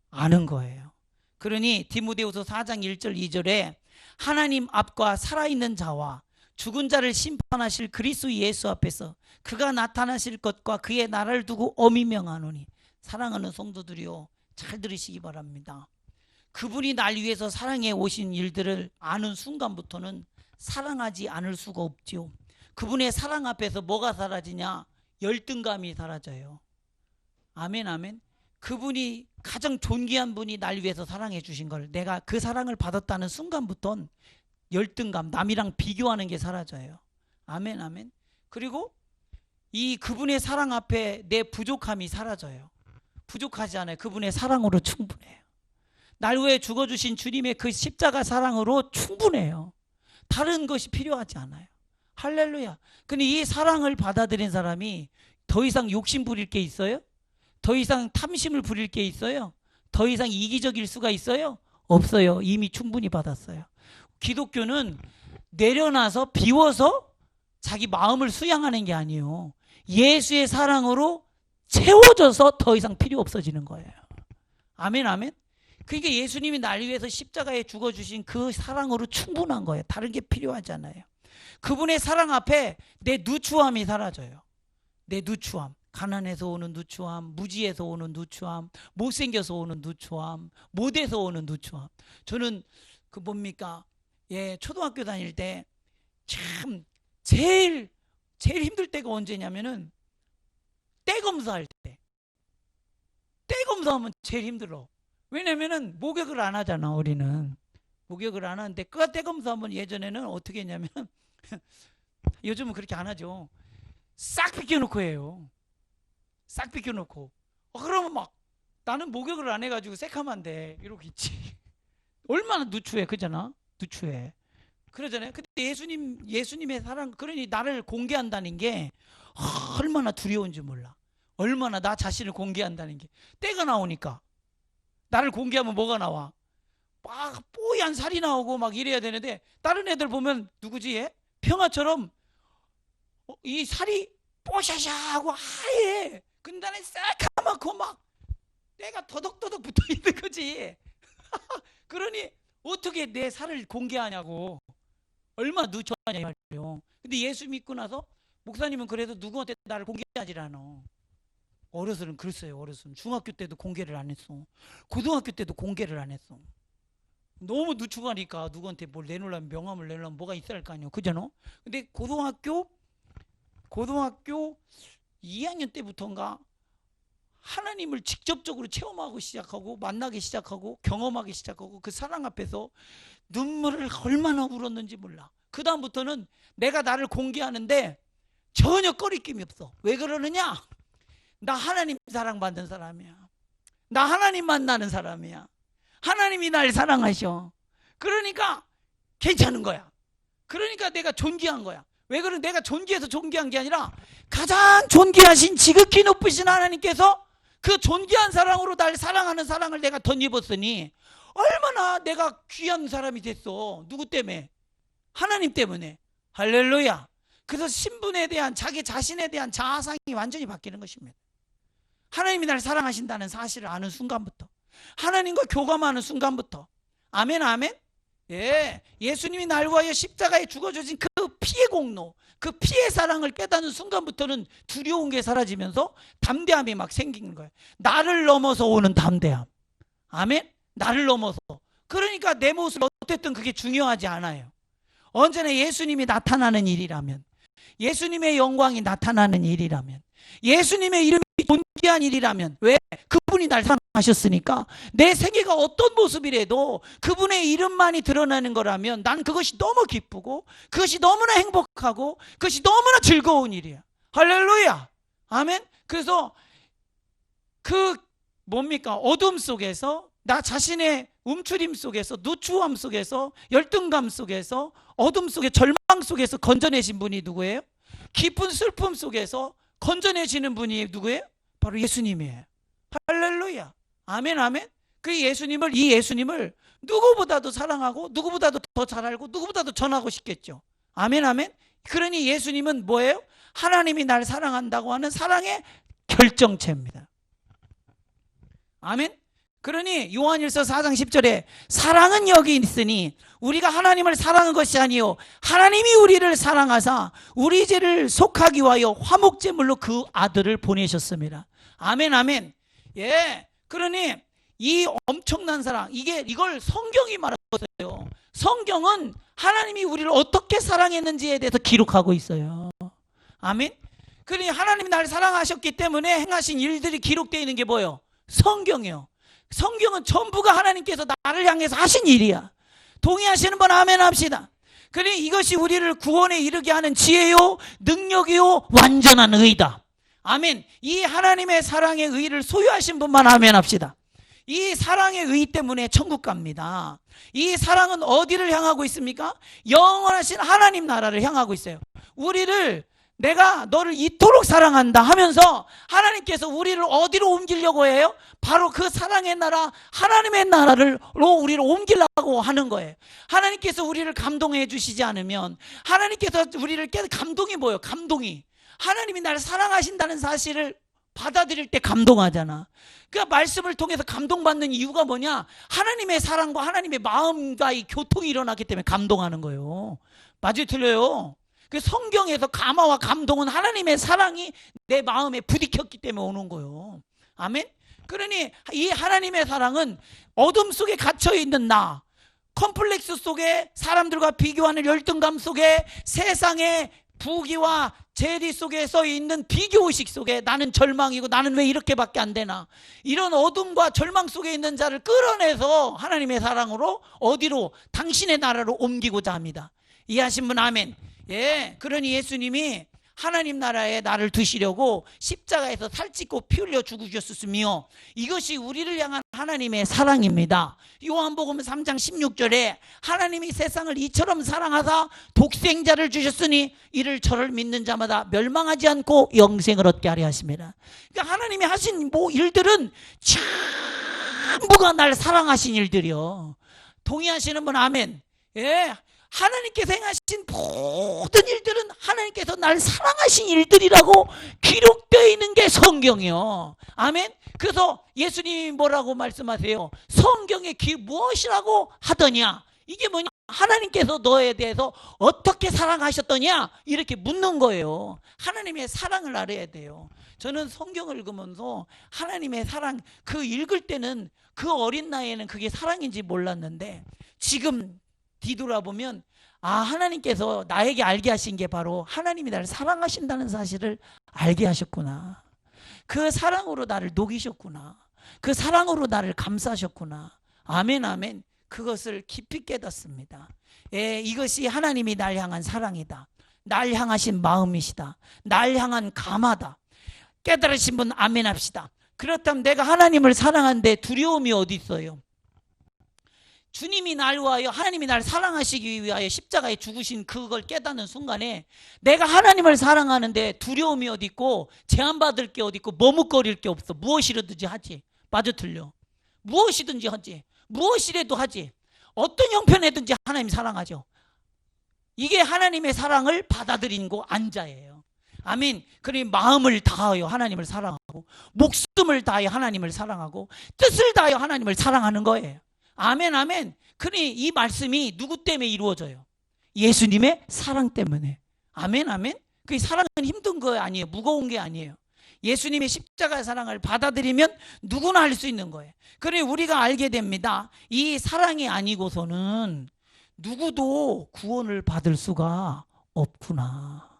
S1: 아는 거예요. 그러니 디모데후서 4장 1절 2절에 하나님 앞과 살아있는 자와 죽은 자를 심판하실 그리스도 예수 앞에서 그가 나타나실 것과 그의 나라를 두고 엄히 명하노니. 사랑하는 성도들이요, 잘 들으시기 바랍니다. 그분이 날 위해서 사랑해 오신 일들을 아는 순간부터는 사랑하지 않을 수가 없지요. 그분의 사랑 앞에서 뭐가 사라지냐? 열등감이 사라져요. 아멘, 아멘. 그분이 가장 존귀한 분이 날 위해서 사랑해 주신 걸 내가 그 사랑을 받았다는 순간부터는 열등감, 남이랑 비교하는 게 사라져요. 아멘, 아멘. 그리고 이 그분의 사랑 앞에 내 부족함이 사라져요. 부족하지 않아요. 그분의 사랑으로 충분해요. 날 위해 죽어주신 주님의 그 십자가 사랑으로 충분해요. 다른 것이 필요하지 않아요. 할렐루야. 근데 이 사랑을 받아들인 사람이 더 이상 욕심 부릴 게 있어요? 더 이상 탐심을 부릴 게 있어요? 더 이상 이기적일 수가 있어요? 없어요. 이미 충분히 받았어요. 기독교는 내려놔서 비워서 자기 마음을 수양하는 게 아니에요. 예수의 사랑으로 채워져서 더 이상 필요 없어지는 거예요. 아멘, 아멘. 그러니까 예수님이 날 위해서 십자가에 죽어주신 그 사랑으로 충분한 거예요. 다른 게 필요하지 않아요. 그분의 사랑 앞에 내 누추함이 사라져요. 내 누추함, 가난해서 오는 누추함, 무지해서 오는 누추함, 못생겨서 오는 누추함, 못해서 오는 누추함. 저는 그 뭡니까? 초등학교 다닐 때 참 제일 힘들 때가 언제냐면은 때 검사할 때. 때 검사하면 제일 힘들어. 왜냐면은 목욕을 안 하잖아, 우리는. 목욕을 안 하는데 그 때 검사하면 예전에는 어떻게 했냐면 요즘은 그렇게 안 하죠. 싹 비껴놓고 해요. 싹 비껴놓고. 그러면 막 나는 목욕을 안 해가지고 새카만데 이러고 있지. 얼마나 누추해, 그잖아. 누추해. 그러잖아요. 근데 예수님의 사랑, 그러니 나를 공개한다는 게 얼마나 두려운지 몰라. 얼마나 나 자신을 공개한다는 게. 때가 나오니까. 나를 공개하면 뭐가 나와? 막 뽀얀 살이 나오고 막 이래야 되는데 다른 애들 보면 누구지? 얘? 평화처럼 이 살이 뽀샤샤하고 하얘. 근데 나는 새카맣고 막 내가 더덕더덕 붙어있는 거지. 그러니 어떻게 내 살을 공개하냐고. 얼마나 누추하냐 이 말이에요. 근데 예수 믿고 나서 목사님은 그래도 누구한테 나를 공개하지 않아. 어려서는 그랬어요. 어려서는 중학교 때도 공개를 안 했어. 고등학교 때도 공개를 안 했어. 너무 누추하니까 누구한테 뭘 내놓으려면, 명함을 내놓으려면 뭐가 있어야 할 거 아니에요. 그잖아. 근데 고등학교 2학년 때부터인가 하나님을 직접적으로 체험하고 시작하고 만나기 시작하고 경험하기 시작하고 그 사랑 앞에서 눈물을 얼마나 울었는지 몰라. 그 다음부터는 내가 나를 공개하는데 전혀 꺼리낌이 없어. 왜 그러느냐? 나 하나님 사랑받는 사람이야. 나 하나님 만나는 사람이야. 하나님이 날 사랑하셔. 그러니까 괜찮은 거야. 그러니까 내가 존귀한 거야. 왜 그러면 내가 존귀해서 존귀한 게 아니라 가장 존귀하신 지극히 높으신 하나님께서 그 존귀한 사랑으로 날 사랑하는 사랑을 내가 덧입었으니 얼마나 내가 귀한 사람이 됐어. 누구 때문에? 하나님 때문에. 할렐루야. 그래서 신분에 대한, 자기 자신에 대한 자아상이 완전히 바뀌는 것입니다. 하나님이 날 사랑하신다는 사실을 아는 순간부터, 하나님과 교감하는 순간부터. 아멘, 아멘. 예수님이 날 위하여 십자가에 죽어주신 그 피의 공로, 그 피의 사랑을 깨닫는 순간부터는 두려운 게 사라지면서 담대함이 막 생기는 거예요. 나를 넘어서 오는 담대함. 아멘. 나를 넘어서. 그러니까 내 모습 어쨌든 그게 중요하지 않아요. 언제나 예수님이 나타나는 일이라면, 예수님의 영광이 나타나는 일이라면, 예수님의 이름이 존귀한 일이라면, 왜? 그분이 날 사랑하셨으니까 내 세계가 어떤 모습이라도 그분의 이름만이 드러나는 거라면 난 그것이 너무 기쁘고 그것이 너무나 행복하고 그것이 너무나 즐거운 일이야. 할렐루야. 아멘. 그래서 그 뭡니까? 어둠 속에서, 나 자신의 움츠림 속에서, 누추함 속에서, 열등감 속에서, 어둠 속에, 절망 속에서 건져내신 분이 누구예요? 깊은 슬픔 속에서 건져내시는 분이 누구예요? 바로 예수님이에요. 할렐루야. 아멘, 아멘. 이 예수님을 누구보다도 사랑하고 누구보다도 더 잘 알고 누구보다도 전하고 싶겠죠. 아멘, 아멘. 그러니 예수님은 뭐예요? 하나님이 날 사랑한다고 하는 사랑의 결정체입니다. 아멘. 그러니 요한일서 4장 10절에 사랑은 여기 있으니 우리가 하나님을 사랑한 것이 아니요 하나님이 우리를 사랑하사 우리 죄를 속하기 위하여 화목제물로 그 아들을 보내셨습니다. 아멘, 아멘. 예. 그러니 이 엄청난 사랑, 이걸 성경이 말하고 있어요. 성경은 하나님이 우리를 어떻게 사랑했는지에 대해서 기록하고 있어요. 아멘. 그러니 하나님이 나를 사랑하셨기 때문에 행하신 일들이 기록되어 있는 게 뭐예요? 성경이요. 성경은 전부가 하나님께서 나를 향해서 하신 일이야. 동의하시는 분 아멘 합시다. 그러니 이것이 우리를 구원에 이르게 하는 지혜요, 능력이요, 완전한 의다. 아멘. 이 하나님의 사랑의 의를 소유하신 분만 아멘 합시다. 이 사랑의 의 때문에 천국 갑니다. 이 사랑은 어디를 향하고 있습니까? 영원하신 하나님 나라를 향하고 있어요. 내가 너를 이토록 사랑한다 하면서 하나님께서 우리를 어디로 옮기려고 해요? 바로 그 사랑의 나라, 하나님의 나라로 우리를 옮기려고 하는 거예요. 하나님께서 우리를 감동해 주시지 않으면, 하나님께서 우리를 감동이 뭐예요? 감동이 하나님이 나를 사랑하신다는 사실을 받아들일 때 감동하잖아. 그 말씀을 통해서 감동받는 이유가 뭐냐? 하나님의 사랑과 하나님의 마음과의 교통이 일어났기 때문에 감동하는 거예요. 맞아요, 틀려요? 그 성경에서 감화와 감동은 하나님의 사랑이 내 마음에 부딪혔기 때문에 오는 거예요. 아멘. 그러니 이 하나님의 사랑은 어둠 속에 갇혀 있는 나, 컴플렉스 속에 사람들과 비교하는 열등감 속에 세상의 부귀와 재리 속에 써 있는 비교의식 속에 나는 절망이고 나는 왜 이렇게밖에 안 되나, 이런 어둠과 절망 속에 있는 자를 끌어내서 하나님의 사랑으로 어디로? 당신의 나라로 옮기고자 합니다. 이해하신 분 아멘. 예, 그러니 예수님이 하나님 나라에 나를 두시려고 십자가에서 살찌고 피 흘려 죽으셨으며 이것이 우리를 향한 하나님의 사랑입니다. 요한복음 3장 16절에 하나님이 세상을 이처럼 사랑하사 독생자를 주셨으니 이를 저를 믿는 자마다 멸망하지 않고 영생을 얻게 하려 하십니다. 그러니까 하나님이 하신 일들은 전부가 날 사랑하신 일들이요. 동의하시는 분 아멘. 예. 하나님께서 행하신 모든 일들은 하나님께서 날 사랑하신 일들이라고 기록되어 있는 게 성경이요. 아멘. 그래서 예수님이 뭐라고 말씀하세요? 성경에 무엇이라고 하더냐? 이게 뭐냐? 하나님께서 너에 대해서 어떻게 사랑하셨더냐? 이렇게 묻는 거예요. 하나님의 사랑을 알아야 돼요. 저는 성경을 읽으면서 하나님의 사랑, 읽을 때는 그 어린 나이에는 그게 사랑인지 몰랐는데 지금 뒤돌아보면 하나님께서 나에게 알게 하신 게 바로 하나님이 나를 사랑하신다는 사실을 알게 하셨구나. 그 사랑으로 나를 녹이셨구나. 그 사랑으로 나를 감싸셨구나. 아멘, 아멘. 그것을 깊이 깨닫습니다. 예, 이것이 하나님이 날 향한 사랑이다. 날 향하신 마음이시다. 날 향한 감화다. 깨달으신 분 아멘 합시다. 그렇다면 내가 하나님을 사랑하는데 두려움이 어디 있어요? 주님이 날 위하여, 하나님이 날 사랑하시기 위하여 십자가에 죽으신 그걸 깨닫는 순간에 내가 하나님을 사랑하는데 두려움이 어디 있고 제한받을 게 어디 있고 머뭇거릴 게 없어. 무엇이라든지 하지. 맞아 틀려. 무엇이든지 하지. 무엇이라도 하지. 어떤 형편이든지 하나님 사랑하죠. 이게 하나님의 사랑을 받아들인 거 안자예요. 아멘. 그러니 마음을 다하여 하나님을 사랑하고 목숨을 다하여 하나님을 사랑하고 뜻을 다하여 하나님을 사랑하는 거예요. 아멘, 아멘. 그러니 이 말씀이 누구 때문에 이루어져요? 예수님의 사랑 때문에. 아멘, 아멘. 그 사랑은 힘든 거 아니에요. 무거운 게 아니에요. 예수님의 십자가의 사랑을 받아들이면 누구나 할 수 있는 거예요. 그러니 우리가 알게 됩니다. 이 사랑이 아니고서는 누구도 구원을 받을 수가 없구나.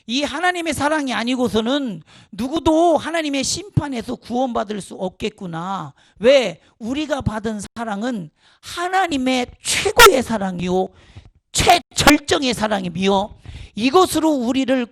S1: 이 하나님의 사랑이 아니고서는 누구도 하나님의 심판에서 구원받을 수 없겠구나. 왜? 우리가 받은 사랑은 하나님의 최고의 사랑이요, 최절정의 사랑이며 이것으로 우리가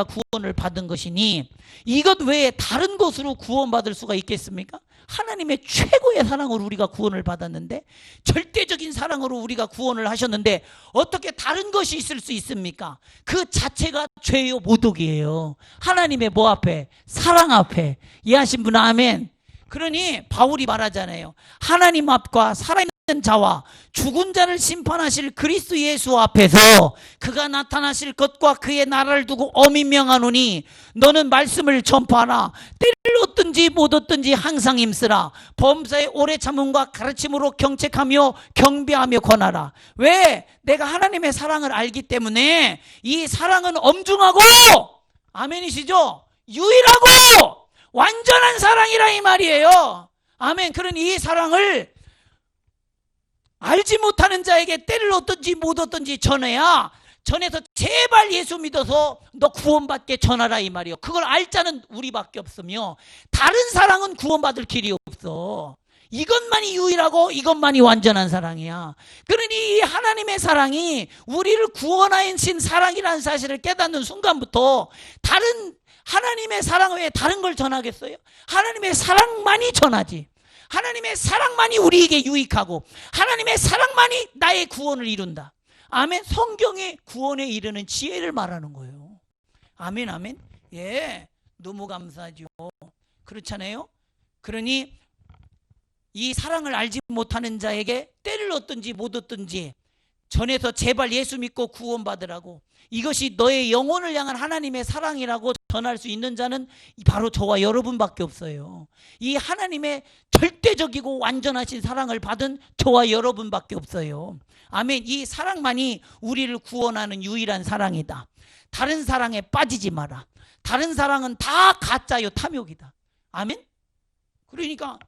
S1: 구원을 받은 것이니 이것 외에 다른 것으로 구원받을 수가 있겠습니까? 하나님의 최고의 사랑으로 우리가 구원을 받았는데, 절대적인 사랑으로 우리가 구원을 하셨는데 어떻게 다른 것이 있을 수 있습니까? 그 자체가 죄요 모독이에요. 하나님의 뭐 앞에? 사랑 앞에. 이해하신 분 아멘. 그러니 바울이 말하잖아요. 하나님 앞과 살아있는 자와 죽은 자를 심판하실 그리스도 예수 앞에서 그가 나타나실 것과 그의 나라를 두고 엄히 명하노니 너는 말씀을 전파하라. 때를 얻든지 못 얻든지 항상 힘쓰라. 범사의 오래 참음과 가르침으로 경책하며 경배하며 권하라. 왜? 내가 하나님의 사랑을 알기 때문에 이 사랑은 엄중하고, 아멘이시죠? 유일하고 완전한 사랑이라 이 말이에요. 아멘. 그러니 이 사랑을 알지 못하는 자에게 때를 얻든지 못 얻든지 전해서 제발 예수 믿어서 너 구원받게 전하라 이 말이에요. 그걸 알 자는 우리밖에 없으며 다른 사랑은 구원받을 길이 없어. 이것만이 유일하고 이것만이 완전한 사랑이야. 그러니 이 하나님의 사랑이 우리를 구원하신 사랑이라는 사실을 깨닫는 순간부터 다른 하나님의 사랑 외에 다른 걸 전하겠어요? 하나님의 사랑만이 전하지. 하나님의 사랑만이 우리에게 유익하고 하나님의 사랑만이 나의 구원을 이룬다. 아멘. 성경의 구원에 이르는 지혜를 말하는 거예요. 아멘, 아멘. 예, 너무 감사하죠. 그렇잖아요. 그러니 이 사랑을 알지 못하는 자에게 때를 얻든지 못 얻든지 전해서 제발 예수 믿고 구원받으라고, 이것이 너의 영혼을 향한 하나님의 사랑이라고 전할 수 있는 자는 바로 저와 여러분밖에 없어요. 이 하나님의 절대적이고 완전하신 사랑을 받은 저와 여러분밖에 없어요. 아멘. 이 사랑만이 우리를 구원하는 유일한 사랑이다. 다른 사랑에 빠지지 마라. 다른 사랑은 다 가짜요, 탐욕이다. 아멘. 그러니까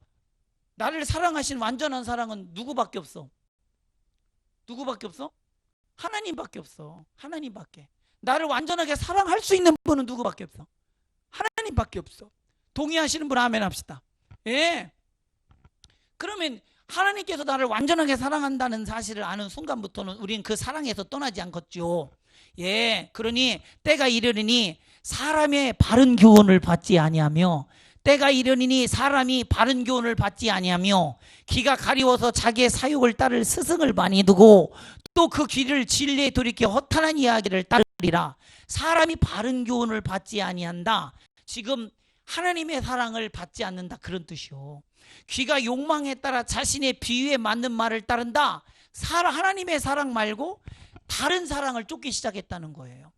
S1: 나를 사랑하신 완전한 사랑은 누구밖에 없어? 누구밖에 없어? 하나님밖에 없어. 하나님밖에. 나를 완전하게 사랑할 수 있는 분은 누구밖에 없어? 하나님밖에 없어. 동의하시는 분 아멘 합시다. 예. 그러면 하나님께서 나를 완전하게 사랑한다는 사실을 아는 순간부터는 우리는 그 사랑에서 떠나지 않겠죠. 예. 그러니 때가 이르리니 사람의 바른 교훈을 받지 아니하며, 때가 이르니 사람이 바른 교훈을 받지 아니하며 귀가 가리워서 자기의 사욕을 따를 스승을 많이 두고 또 그 귀를 진리에 돌이켜 허탄한 이야기를 따르리라. 사람이 바른 교훈을 받지 아니한다. 지금 하나님의 사랑을 받지 않는다, 그런 뜻이요. 귀가 욕망에 따라 자신의 비유에 맞는 말을 따른다. 하나님의 사랑 말고 다른 사랑을 쫓기 시작했다는 거예요.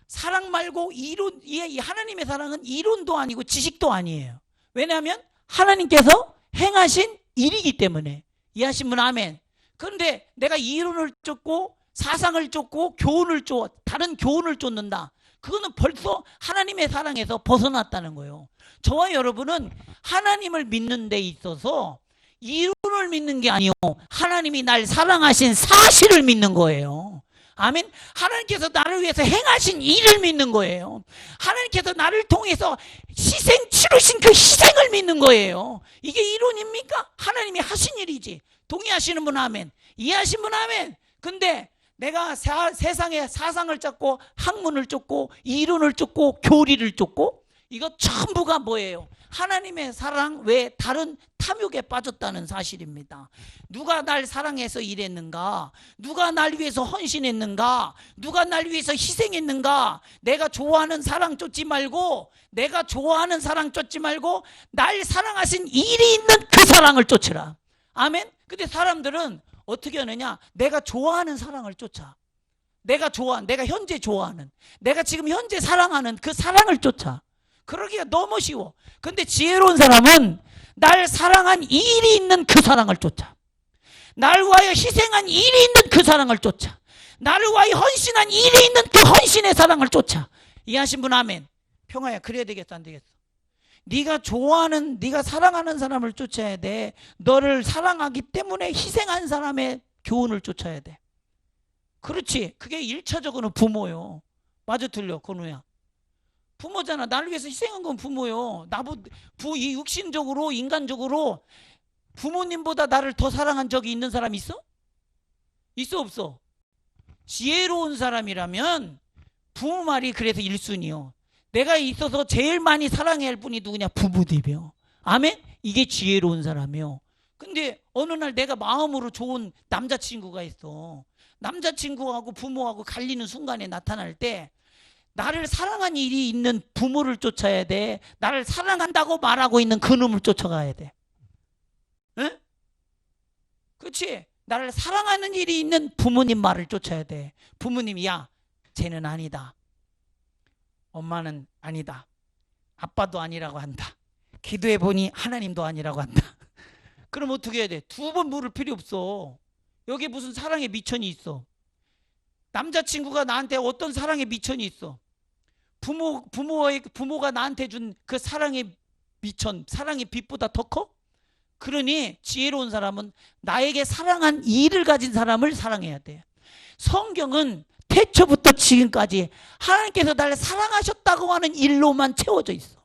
S1: 사랑 말고 이론, 이 하나님의 사랑은 이론도 아니고 지식도 아니에요. 왜냐하면 하나님께서 행하신 일이기 때문에. 이해하신 분 아멘. 그런데 내가 이론을 쫓고 사상을 쫓고 교훈을 다른 교훈을 쫓는다. 그거는 벌써 하나님의 사랑에서 벗어났다는 거예요. 저와 여러분은 하나님을 믿는 데 있어서 이론을 믿는 게 아니요, 하나님이 날 사랑하신 사실을 믿는 거예요. 아멘. 하나님께서 나를 위해서 행하신 일을 믿는 거예요. 하나님께서 나를 통해서 치르신 그 희생을 믿는 거예요. 이게 이론입니까? 하나님이 하신 일이지. 동의하시는 분 아멘. 이해하신 분 아멘. 근데 내가 세상에 사상을 쫓고 학문을 쫓고 이론을 쫓고 교리를 쫓고 이거 전부가 뭐예요? 하나님의 사랑 외에 다른 탐욕에 빠졌다는 사실입니다. 누가 날 사랑해서 일했는가? 누가 날 위해서 헌신했는가? 누가 날 위해서 희생했는가? 내가 좋아하는 사랑 쫓지 말고 날 사랑하신 일이 있는 그 사랑을 쫓으라. 아멘. 근데 사람들은 어떻게 하느냐? 내가 좋아하는 사랑을 쫓아. 내가 현재 좋아하는, 내가 지금 현재 사랑하는 그 사랑을 쫓아. 그러기가 너무 쉬워. 근데 지혜로운 사람은 날 사랑한 일이 있는 그 사랑을 쫓아. 날 위하여 희생한 일이 있는 그 사랑을 쫓아. 나를 위하여 헌신한 일이 있는 그 헌신의 사랑을 쫓아. 이해하신 분 아멘. 평화야, 그래야 되겠어 안 되겠어? 네가 좋아하는, 네가 사랑하는 사람을 쫓아야 돼. 너를 사랑하기 때문에 희생한 사람의 교훈을 쫓아야 돼. 그렇지. 그게 1차적으로는 부모요. 맞아 틀려 건우야? 부모잖아. 나를 위해서 희생한 건 부모요. 이 육신적으로, 인간적으로 부모님보다 나를 더 사랑한 적이 있는 사람 있어? 있어 없어? 지혜로운 사람이라면 부모 말이 그래서 1순위요. 내가 있어서 제일 많이 사랑해야 할 분이 누구냐? 부모님이요. 아멘? 이게 지혜로운 사람이요. 근데 어느 날 내가 마음으로 좋은 남자친구가 있어. 남자친구하고 부모하고 갈리는 순간에 나타날 때 나를 사랑한 일이 있는 부모를 쫓아야 돼. 나를 사랑한다고 말하고 있는 그놈을 쫓아가야 돼. 응? 그렇지? 나를 사랑하는 일이 있는 부모님 말을 쫓아야 돼. 부모님이 야, 쟤는 아니다. 엄마는 아니다. 아빠도 아니라고 한다. 기도해 보니 하나님도 아니라고 한다. 그럼 어떻게 해야 돼? 두 번 물을 필요 없어. 여기 무슨 사랑의 미천이 있어. 남자친구가 나한테 어떤 사랑의 미천이 있어. 부모가 나한테 준 그 사랑의 미천, 사랑의 빛보다 더 커? 그러니 지혜로운 사람은 나에게 사랑한 일을 가진 사람을 사랑해야 돼. 성경은 태초부터 지금까지 하나님께서 나를 사랑하셨다고 하는 일로만 채워져 있어.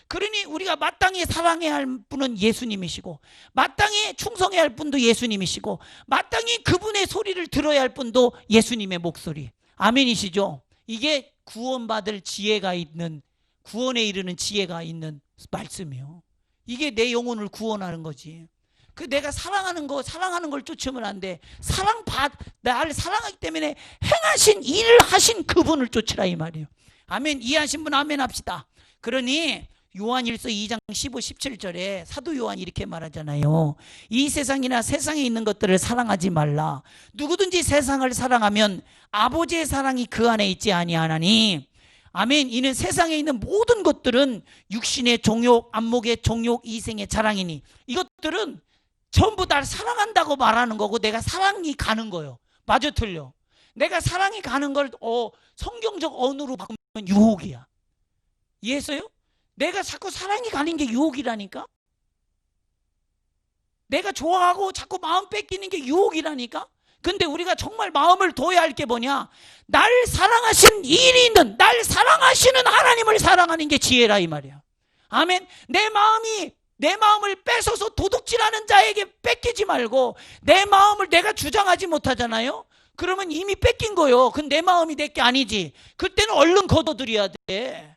S1: 그러니 우리가 마땅히 사랑해야 할 분은 예수님이시고, 마땅히 충성해야 할 분도 예수님이시고, 마땅히 그분의 소리를 들어야 할 분도 예수님의 목소리. 아멘이시죠? 이게 구원받을 지혜가 있는, 구원에 이르는 지혜가 있는 말씀이요. 이게 내 영혼을 구원하는 거지. 그 내가 사랑하는 걸 쫓으면 안 돼. 나를 사랑하기 때문에 행하신 일을 하신 그분을 쫓으라 이 말이에요. 아멘. 이해하신 분 아멘 합시다. 그러니 요한일서 2장 15, 17절에 사도 요한이 이렇게 말하잖아요. 이 세상이나 세상에 있는 것들을 사랑하지 말라. 누구든지 세상을 사랑하면 아버지의 사랑이 그 안에 있지 아니하나니. 아멘. 이는 세상에 있는 모든 것들은 육신의 종욕, 안목의 종욕, 이생의 자랑이니. 이것들은 전부 날 사랑한다고 말하는 거고 내가 사랑이 가는 거예요. 맞아 틀려? 내가 사랑이 가는 걸 성경적 언어로 바꾸면 유혹이야. 이해했어요? 내가 자꾸 사랑이 가는 게 유혹이라니까? 내가 좋아하고 자꾸 마음 뺏기는 게 유혹이라니까? 근데 우리가 정말 마음을 둬야 할 게 뭐냐? 날 사랑하신 일이 있는, 날 사랑하시는 하나님을 사랑하는 게 지혜라 이 말이야. 아멘. 내 마음을 뺏어서 도둑질하는 자에게 뺏기지 말고 내 마음을 내가 주장하지 못하잖아요. 그러면 이미 뺏긴 거예요. 그건 내 마음이 내 게 아니지. 그때는 얼른 걷어들여야 돼.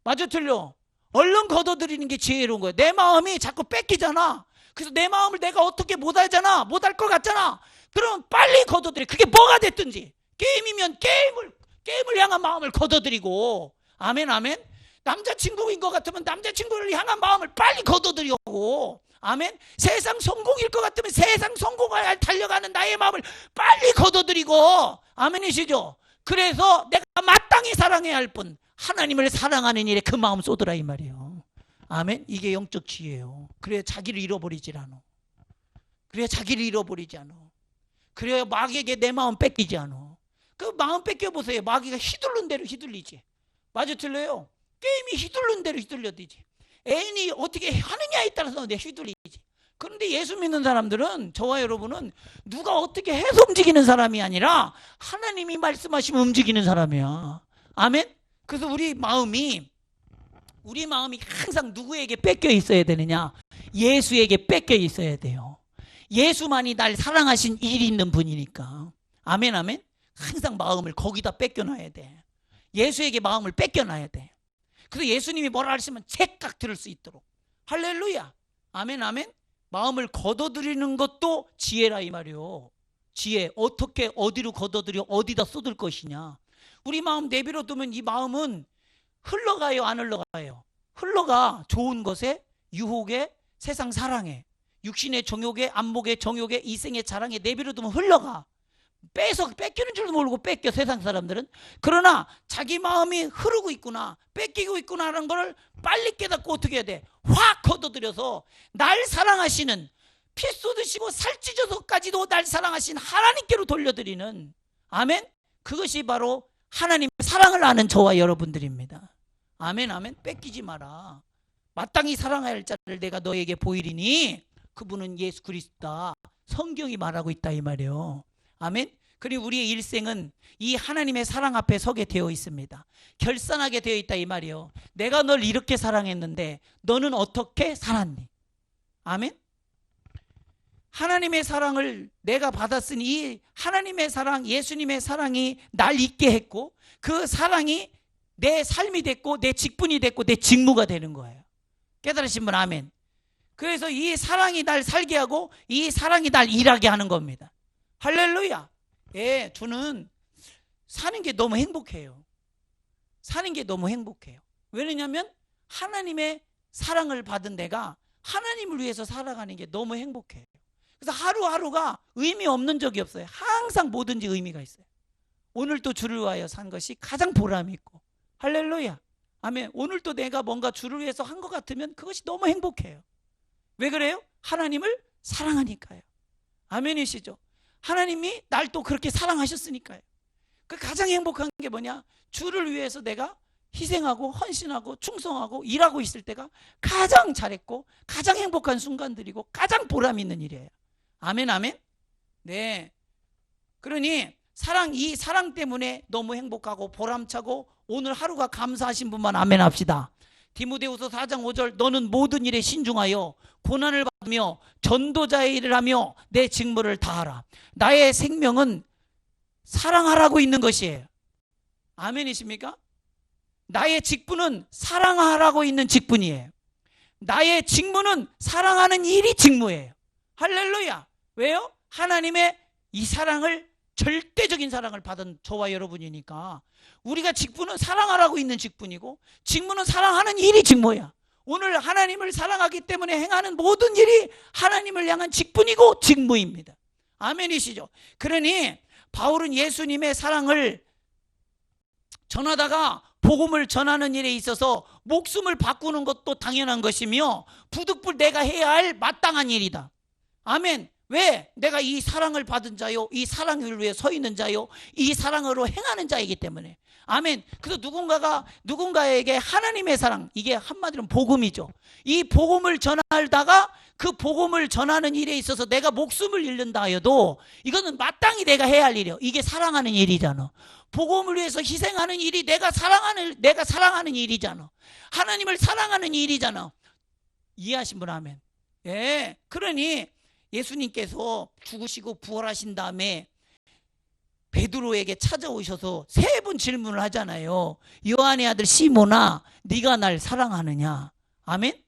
S1: 맞아 틀려? 얼른 걷어들이는 게 지혜로운 거예요. 내 마음이 자꾸 뺏기잖아. 그래서 내 마음을 내가 어떻게 못하잖아. 못할 것 같잖아. 그러면 빨리 걷어들여. 그게 뭐가 됐든지. 게임이면 게임을 향한 마음을 걷어들이고. 아멘 아멘. 남자친구인 것 같으면 남자친구를 향한 마음을 빨리 걷어들이고. 아멘. 세상 성공일 것 같으면 세상 성공을 달려가는 나의 마음을 빨리 걷어들이고. 아멘이시죠? 그래서 내가 마땅히 사랑해야 할 분, 하나님을 사랑하는 일에 그 마음 쏟으라 이 말이에요. 아멘. 이게 영적 지혜예요. 그래야 자기를 잃어버리질 않아. 그래야 자기를 잃어버리지 않아. 그래야 마귀에게 내 마음 뺏기지 않아. 그 마음 뺏겨보세요. 마귀가 휘둘른 대로 휘둘리지. 맞아 틀려요? 게임이 휘둘른 대로 휘둘려지지. 애인이 어떻게 하느냐에 따라서 내 휘둘리지. 그런데 예수 믿는 사람들은, 저와 여러분은 누가 어떻게 해서 움직이는 사람이 아니라 하나님이 말씀하시면 움직이는 사람이야. 아멘. 그래서 우리 마음이 항상 누구에게 뺏겨 있어야 되느냐? 예수에게 뺏겨 있어야 돼요. 예수만이 날 사랑하신 일이 있는 분이니까. 아멘 아멘. 항상 마음을 거기다 뺏겨놔야 돼. 예수에게 마음을 뺏겨놔야 돼. 그래서 예수님이 뭐라 하시면 제깍 들을 수 있도록. 할렐루야. 아멘 아멘. 마음을 걷어들이는 것도 지혜라 이 말이요. 지혜. 어떻게 어디로 걷어들여 어디다 쏟을 것이냐. 우리 마음 내버려 두면 이 마음은 흘러가요 안 흘러가요? 흘러가. 좋은 것에, 유혹에, 세상 사랑에, 육신의 정욕에, 안목의 정욕에, 이생의 자랑에 내버려 두면 흘러가. 뺏기는 줄도 모르고 뺏겨 세상 사람들은. 그러나 자기 마음이 흐르고 있구나, 뺏기고 있구나 하는 걸 빨리 깨닫고 어떻게 해야 돼? 확 걷어들여서 날 사랑하시는, 피 쏟으시고 살찌져서까지도 날 사랑하신 하나님께로 돌려드리는. 아멘. 그것이 바로 하나님의 사랑을 아는 저와 여러분들입니다. 아멘 아멘. 뺏기지 마라. 마땅히 사랑해야 할 자를 내가 너에게 보이리니 그분은 예수 그리스도다. 성경이 말하고 있다 이 말이에요. 아멘. 그리고 우리의 일생은 이 하나님의 사랑 앞에 서게 되어 있습니다. 결산하게 되어 있다 이 말이에요. 내가 널 이렇게 사랑했는데 너는 어떻게 살았니? 아멘. 하나님의 사랑을 내가 받았으니 이 하나님의 사랑, 예수님의 사랑이 날 있게 했고 그 사랑이 내 삶이 됐고 내 직분이 됐고 내 직무가 되는 거예요. 깨달으신 분 아멘. 그래서 이 사랑이 날 살게 하고 이 사랑이 날 일하게 하는 겁니다. 할렐루야. 예, 저는 사는 게 너무 행복해요. 사는 게 너무 행복해요. 왜냐하면 하나님의 사랑을 받은 내가 하나님을 위해서 살아가는 게 너무 행복해요. 그래서 하루하루가 의미 없는 적이 없어요. 항상 뭐든지 의미가 있어요. 오늘 또 주를 위하여 산 것이 가장 보람이 있고, 할렐루야, 아멘. 오늘 또 내가 뭔가 주를 위해서 한 것 같으면 그것이 너무 행복해요. 왜 그래요? 하나님을 사랑하니까요. 아멘이시죠? 하나님이 날 또 그렇게 사랑하셨으니까요. 그 가장 행복한 게 뭐냐? 주를 위해서 내가 희생하고 헌신하고 충성하고 일하고 있을 때가 가장 잘했고 가장 행복한 순간들이고 가장 보람 있는 일이에요. 아멘, 아멘. 네. 그러니 이 사랑 때문에 너무 행복하고 보람차고 오늘 하루가 감사하신 분만 아멘 합시다. 디모데후서 4장 5절, 너는 모든 일에 신중하여 고난을 받으며 전도자의 일을 하며 내 직무를 다하라. 나의 생명은 사랑하라고 있는 것이에요. 아멘이십니까? 나의 직분은 사랑하라고 있는 직분이에요. 나의 직무는 사랑하는 일이 직무예요. 할렐루야. 왜요? 하나님의 이 사랑을, 절대적인 사랑을 받은 저와 여러분이니까 우리가 직분은 사랑하라고 있는 직분이고 직무는 사랑하는 일이 직무야. 오늘 하나님을 사랑하기 때문에 행하는 모든 일이 하나님을 향한 직분이고 직무입니다. 아멘이시죠? 그러니 바울은 예수님의 사랑을 전하다가 복음을 전하는 일에 있어서 목숨을 바꾸는 것도 당연한 것이며 부득불 내가 해야 할 마땅한 일이다. 아멘. 왜? 내가 이 사랑을 받은 자요, 이 사랑을 위해 서 있는 자요, 이 사랑으로 행하는 자이기 때문에. 아멘. 그래서 누군가에게 하나님의 사랑, 이게 한마디로 복음이죠. 이 복음을 전하다가 그 복음을 전하는 일에 있어서 내가 목숨을 잃는다 하여도 이거는 마땅히 내가 해야 할 일이에요. 이게 사랑하는 일이잖아. 복음을 위해서 희생하는 일이 내가 사랑하는 일이잖아. 하나님을 사랑하는 일이잖아. 이해하신 분 아멘. 예. 그러니 예수님께서 죽으시고 부활하신 다음에 베드로에게 찾아오셔서 세 번 질문을 하잖아요. 요한의 아들 시몬아, 네가 날 사랑하느냐? 아멘.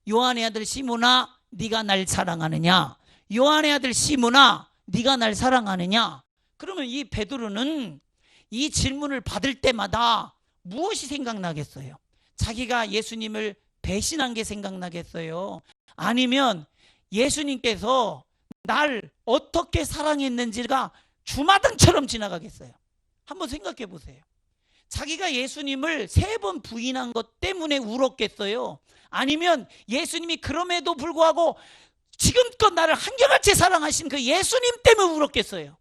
S1: 요한의 아들 시몬아, 네가 날 사랑하느냐? 요한의 아들 시몬아, 네가 날 사랑하느냐? 그러면 이 베드로는 이 질문을 받을 때마다 무엇이 생각나겠어요? 자기가 예수님을 배신한 게 생각나겠어요? 아니면 예수님께서 날 어떻게 사랑했는지가 주마등처럼 지나가겠어요? 한번 생각해 보세요. 자기가 예수님을 세 번 부인한 것 때문에 울었겠어요? 아니면 예수님이 그럼에도 불구하고 지금껏 나를 한결같이 사랑하신 그 예수님 때문에 울었겠어요?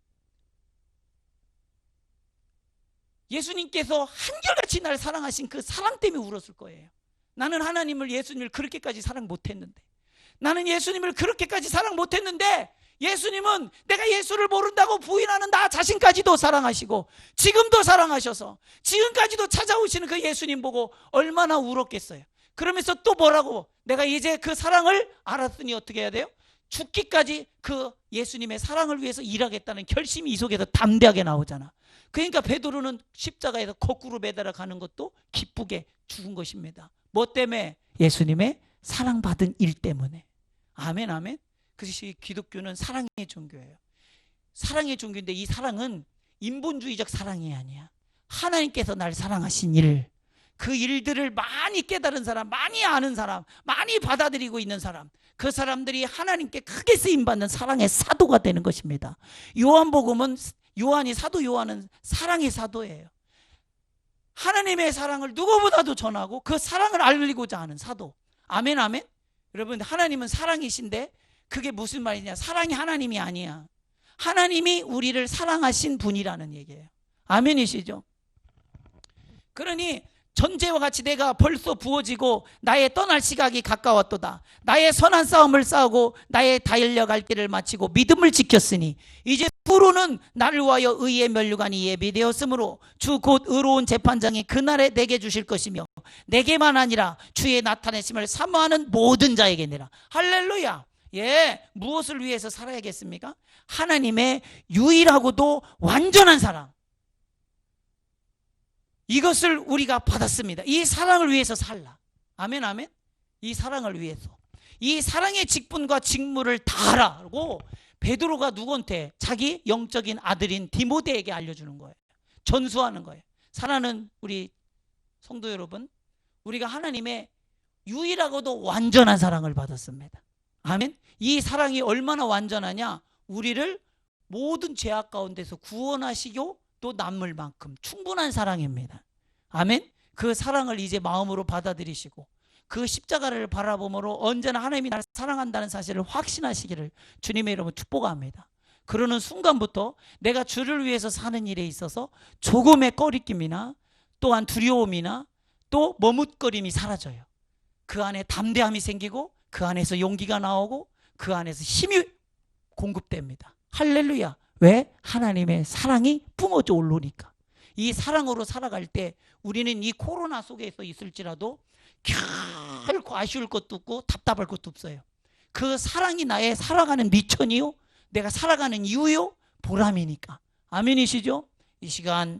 S1: 예수님께서 한결같이 날 사랑하신 그 사랑 때문에 울었을 거예요. 나는 하나님을, 예수님을 그렇게까지 사랑 못했는데, 나는 예수님을 그렇게까지 사랑 못했는데 예수님은 내가 예수를 모른다고 부인하는 나 자신까지도 사랑하시고 지금도 사랑하셔서 지금까지도 찾아오시는 그 예수님 보고 얼마나 울었겠어요. 그러면서 또 뭐라고? 내가 이제 그 사랑을 알았으니 어떻게 해야 돼요? 죽기까지 그 예수님의 사랑을 위해서 일하겠다는 결심이 이 속에서 담대하게 나오잖아. 그러니까 베드로는 십자가에서 거꾸로 매달아 가는 것도 기쁘게 죽은 것입니다. 뭐 때문에? 예수님의 사랑받은 일 때문에. 아멘, 아멘. 그래서 기독교는 사랑의 종교예요. 사랑의 종교인데 이 사랑은 인본주의적 사랑이 아니야. 하나님께서 날 사랑하신 일, 그 일들을 많이 깨달은 사람, 많이 아는 사람, 많이 받아들이고 있는 사람, 그 사람들이 하나님께 크게 쓰임받는 사랑의 사도가 되는 것입니다. 사도 요한은 사랑의 사도예요. 하나님의 사랑을 누구보다도 전하고 그 사랑을 알리고자 하는 사도. 아멘, 아멘. 여러분, 하나님은 사랑이신데 그게 무슨 말이냐? 사랑이 하나님이 아니야. 하나님이 우리를 사랑하신 분이라는 얘기예요. 아멘이시죠? 그러니 전제와 같이 내가 벌써 부어지고 나의 떠날 시각이 가까웠도다. 나의 선한 싸움을 싸우고 나의 달려갈 길을 마치고 믿음을 지켰으니 이제 후로는 나를 위하여 의의 면류관이 예비되었으므로 주 곧 의로운 재판장이 그날에 내게 주실 것이며 내게만 아니라 주의 나타내심을 사모하는 모든 자에게 내라. 할렐루야. 예, 무엇을 위해서 살아야겠습니까? 하나님의 유일하고도 완전한 사랑, 이것을 우리가 받았습니다. 이 사랑을 위해서 살라. 아멘, 아멘. 이 사랑을 위해서, 이 사랑의 직분과 직무를 다하라고 베드로가 누구한테? 자기 영적인 아들인 디모데에게 알려주는 거예요. 전수하는 거예요. 사랑하는 우리 성도 여러분, 우리가 하나님의 유일하고도 완전한 사랑을 받았습니다. 아멘. 이 사랑이 얼마나 완전하냐? 우리를 모든 죄악 가운데서 구원하시고 또 남을 만큼 충분한 사랑입니다. 아멘. 그 사랑을 이제 마음으로 받아들이시고 그 십자가를 바라보므로 언제나 하나님이 나를 사랑한다는 사실을 확신하시기를 주님의 이름으로 축복합니다. 그러는 순간부터 내가 주를 위해서 사는 일에 있어서 조금의 꺼리낌이나 또한 두려움이나 또 머뭇거림이 사라져요. 그 안에 담대함이 생기고 그 안에서 용기가 나오고 그 안에서 힘이 공급됩니다. 할렐루야. 왜? 하나님의 사랑이 뿜어져 올라오니까. 이 사랑으로 살아갈 때 우리는 이 코로나 속에서 있을지라도 결코 아쉬울 것도 없고 답답할 것도 없어요. 그 사랑이 나의 살아가는 미천이요, 내가 살아가는 이유요, 보람이니까. 아멘이시죠? 이 시간